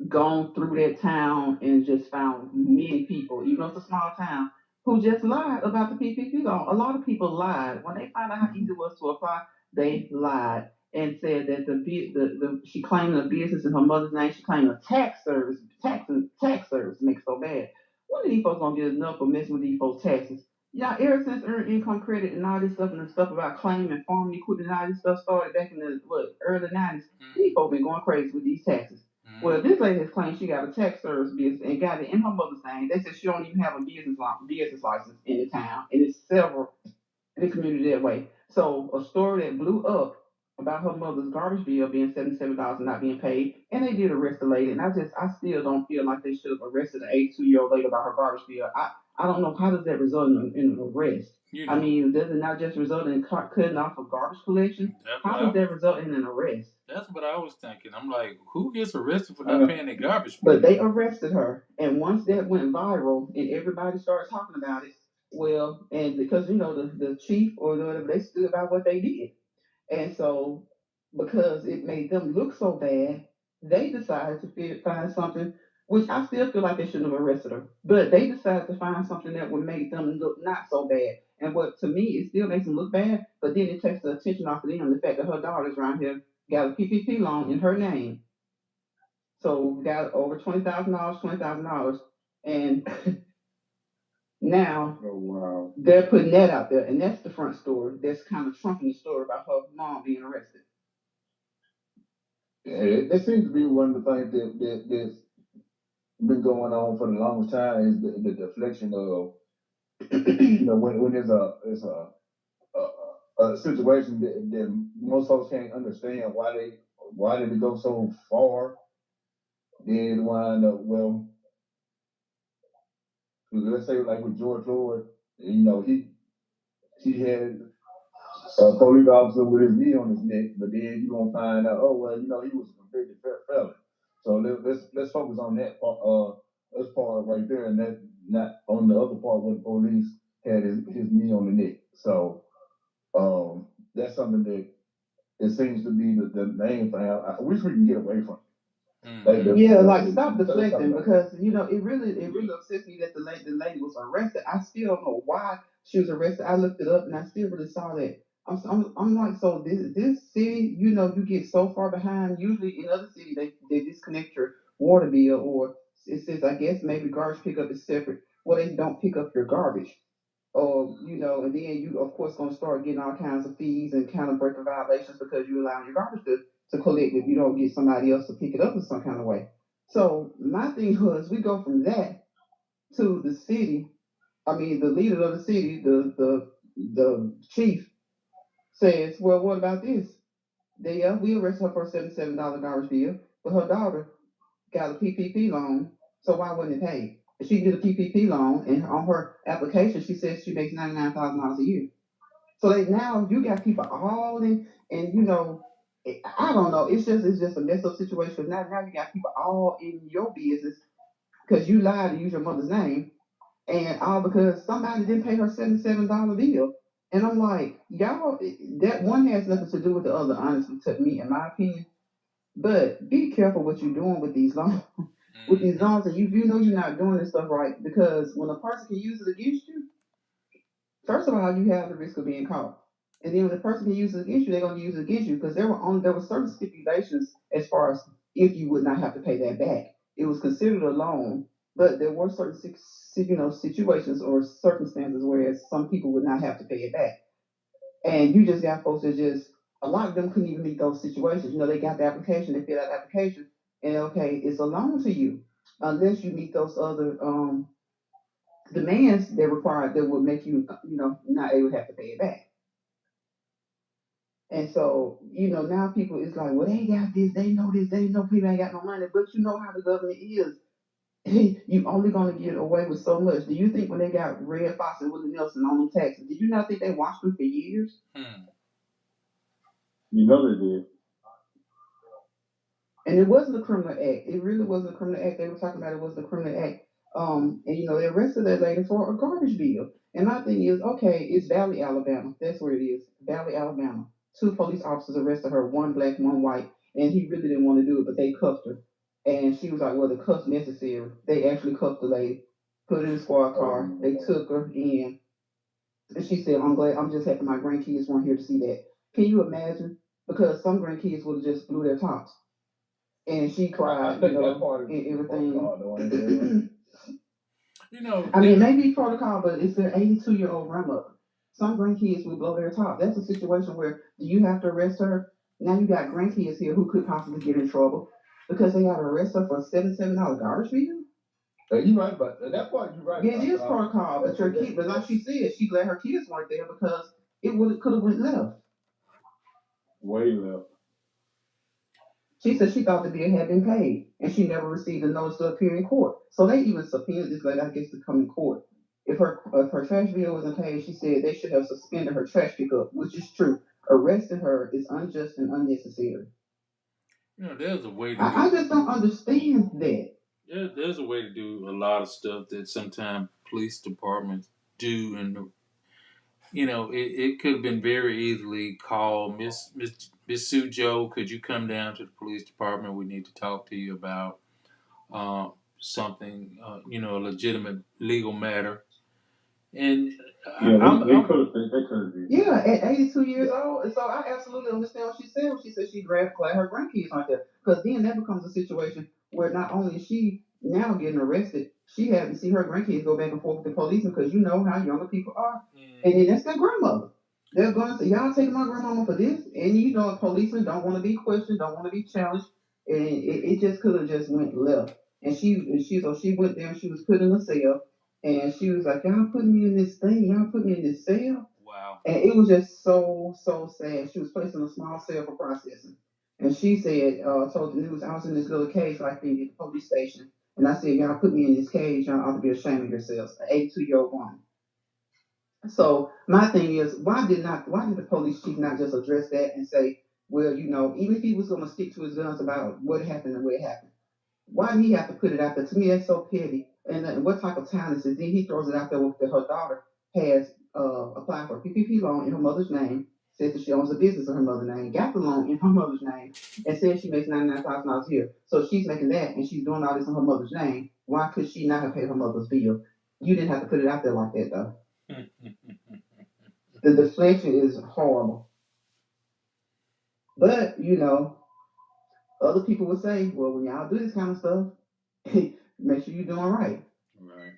gone through that town and just found many people, even though it's a small town, who just lied about the PPP loan. A lot of people lied when they found out how easy it was to apply. They lied and said that she claimed a business in her mother's name. She claimed a tax service makes so bad. When are these folks gonna get enough for messing with these folks' taxes? Yeah, ever since earned income credit and all this stuff and the stuff about claiming farm equipment and all this stuff started back in the early 90s, these folks been going crazy with these taxes. Well, this lady has claimed she got a tax service business and got it in her mother's name. They said she don't even have a business license in the town, and it's several in the community that way. So a story that blew up about her mother's garbage bill being $77 and not being paid, and they did arrest the lady. And I still don't feel like they should have arrested an 82-year-old lady about her garbage bill. I don't know how does that result in an arrest. I mean, does it not just result in cutting off a garbage collection? How does that result in an arrest? That's what I was thinking. I'm like, who gets arrested for not paying their garbage bill? But they arrested her, and once that went viral and everybody started talking about it, well, and because the chief or whatever, they stood by what they did, and so because it made them look so bad, they decided to find something. which I still feel like they shouldn't have arrested her. But they decided to find something that would make them look not so bad. And what to me it still makes them look bad, but then it takes the attention off of them. The fact that her daughter's around here got a PPP loan in her name, so we got over $20,000, $20,000, and now Oh wow. they're putting that out there, and that's the front story. That's kind of trumping the story about her mom being arrested. Yeah, that seems to be one of the things that's been going on for the longest time is the deflection of when there's a situation that most folks can't understand why did it go so far. Then it wind up well, let's say like with George Floyd, he had a police officer with his knee on his neck, but then you're gonna find out, oh well, he was a convicted felon. So let's focus on that part, this part right there, and that not on the other part where the police had his knee on the neck. So that's something that it seems to be the main thing. I wish we can get away from. Like Mm-hmm. Yeah, like stop deflecting because it really upsets me that the lady was arrested. I still don't know why she was arrested. I looked it up and I still really saw that. I'm like, so this city, you get so far behind. Usually in other cities they disconnect your water bill, or it says I guess maybe garbage pickup is separate. Well, they don't pick up your garbage. And then you of course gonna start getting all kinds of fees and kind of breaking violations because you allow your garbage to collect if you don't get somebody else to pick it up in some kind of way. So my thing was we go from that to the city. I mean the leader of the city, the chief says, well, what about this? We arrested her for a $77 garbage bill, but her daughter got a PPP loan, so why wasn't it paid? She can get a PPP loan, and on her application, she says she makes $99,000 a year. So now you got people all in, and I don't know. It's just a messed up situation because now you got people all in your business because you lied to use your mother's name, and all because somebody didn't pay her $77 bill. And I'm like, y'all, that one has nothing to do with the other, honestly, to me, in my opinion. But be careful what you're doing with these loans. With these Mm-hmm. loans, and you know you're not doing this stuff right because when a person can use it against you, first of all, you have the risk of being caught. And then when the person can use it against you, they're going to use it against you because there were certain stipulations as far as if you would not have to pay that back. It was considered a loan, but there were certain situations or circumstances where some people would not have to pay it back. And you just got folks that just a lot of them couldn't even meet those situations. They got the application, they fill out the application, and okay, it's a loan to you unless you meet those other demands that required that would make you not able to have to pay it back. And so now people is like, well, they got this, they know people ain't got no money, but you know how the government is. You only gonna get away with so much. Do you think when they got Red Fox and Willie Nelson on them taxes, did you not think they watched them for years? Hmm. You know they did. And it wasn't a criminal act. It really wasn't a criminal act. They were talking about it wasn't a criminal act. And they arrested that lady for a garbage bill. And my thing is, okay, it's Valley, Alabama. That's where it is. Valley, Alabama. Two police officers arrested her, one black, one white, and he really didn't want to do it, but they cuffed her. And she was like, well, the cuff's necessary. They actually cuffed the lady, put her in a squad car. They took her in. And she said, I'm glad, I'm just happy my grandkids weren't here to see that. Can you imagine? Because some grandkids would have just blew their tops and she cried, think that part and is protocol, though, ain't it? everything. You know, I mean, maybe protocol, but it's their 82-year-old grandmother. Some grandkids will blow their top. That's a situation where do you have to arrest her? Now you got grandkids here who could possibly get in trouble because they got to arrest her for a $77 garbage bill. You right about that part. You're right Yeah, it about. is protocol, but your kid, but like she said, she glad her kids weren't there because it would could have went left. Way left. She said she thought the bill had been paid and she never received a notice to appear in court. So they even subpoenaed this lady, I guess, to come in court. If her trash bill wasn't paid, she said they should have suspended her trash pickup, which is true. Arresting her is unjust and unnecessary. there's a way to I do. just don't understand that. There's a way to do a lot of stuff that sometimes police departments do, and it could have been very easily called, Miss Sue Joe. Could you come down to the police department? We need to talk to you about something, a legitimate legal matter. And Yeah, they I'm could have. They could have. Yeah, at 82 years old. And so I absolutely understand what she said when she said she'd glad her grandkids aren't there. Because then that becomes a situation where not only is she now getting arrested, she had to see her grandkids go back and forth with the police because you know how younger people are. And then that's their grandmother. They're going to say, y'all taking my grandmama for this? And you know, policemen don't want to be questioned, don't want to be challenged. And it just could have just went left. And she went there and she was put in a cell. And she was like, y'all put me in this thing, y'all put me in this cell. wow. And it was just so sad. She was placed in a small cell for processing. And she said, told the news, I was in this little cage like they at the police station. And I said, y'all put me in this cage, y'all ought to be ashamed of yourselves. An 82-year-old woman. So my thing is, why did the police chief not just address that and say, well, even if he was gonna stick to his guns about what happened and where it happened, why did he have to put it out there? To me, that's so petty. And what type of town is this? Then he throws it out there with her daughter has applied for a PPP loan in her mother's name, says that she owns a business in her mother's name, got the loan in her mother's name, and says she makes $99,000 a year. So she's making that, and she's doing all this in her mother's name. Why could she not have paid her mother's bill? You didn't have to put it out there like that, though. The deflection is horrible. But other people would say, well, when y'all do this kind of stuff, make sure you're doing right. Right.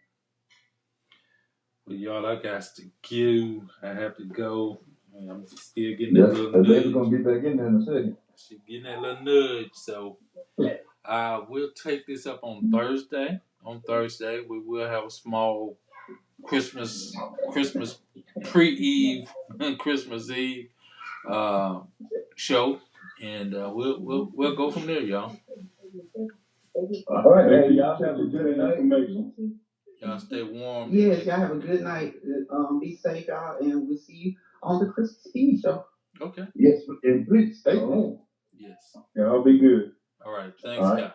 Well, y'all, I got to go. I have to go. I'm still getting that little nudge. Baby's gonna get back in there in a second. She's getting that little nudge. So we'll take this up on Thursday. On Thursday, we will have a small Christmas pre-Eve Christmas Eve show, and we'll go from there, y'all. All right, hey, y'all have a good night. Y'all stay warm. Yes, y'all have a good night. Be safe, y'all, and we'll see you on the Christmas Eve show. Okay. Yes, and please stay home. Yes. Y'all be good. All right. Thanks, guys.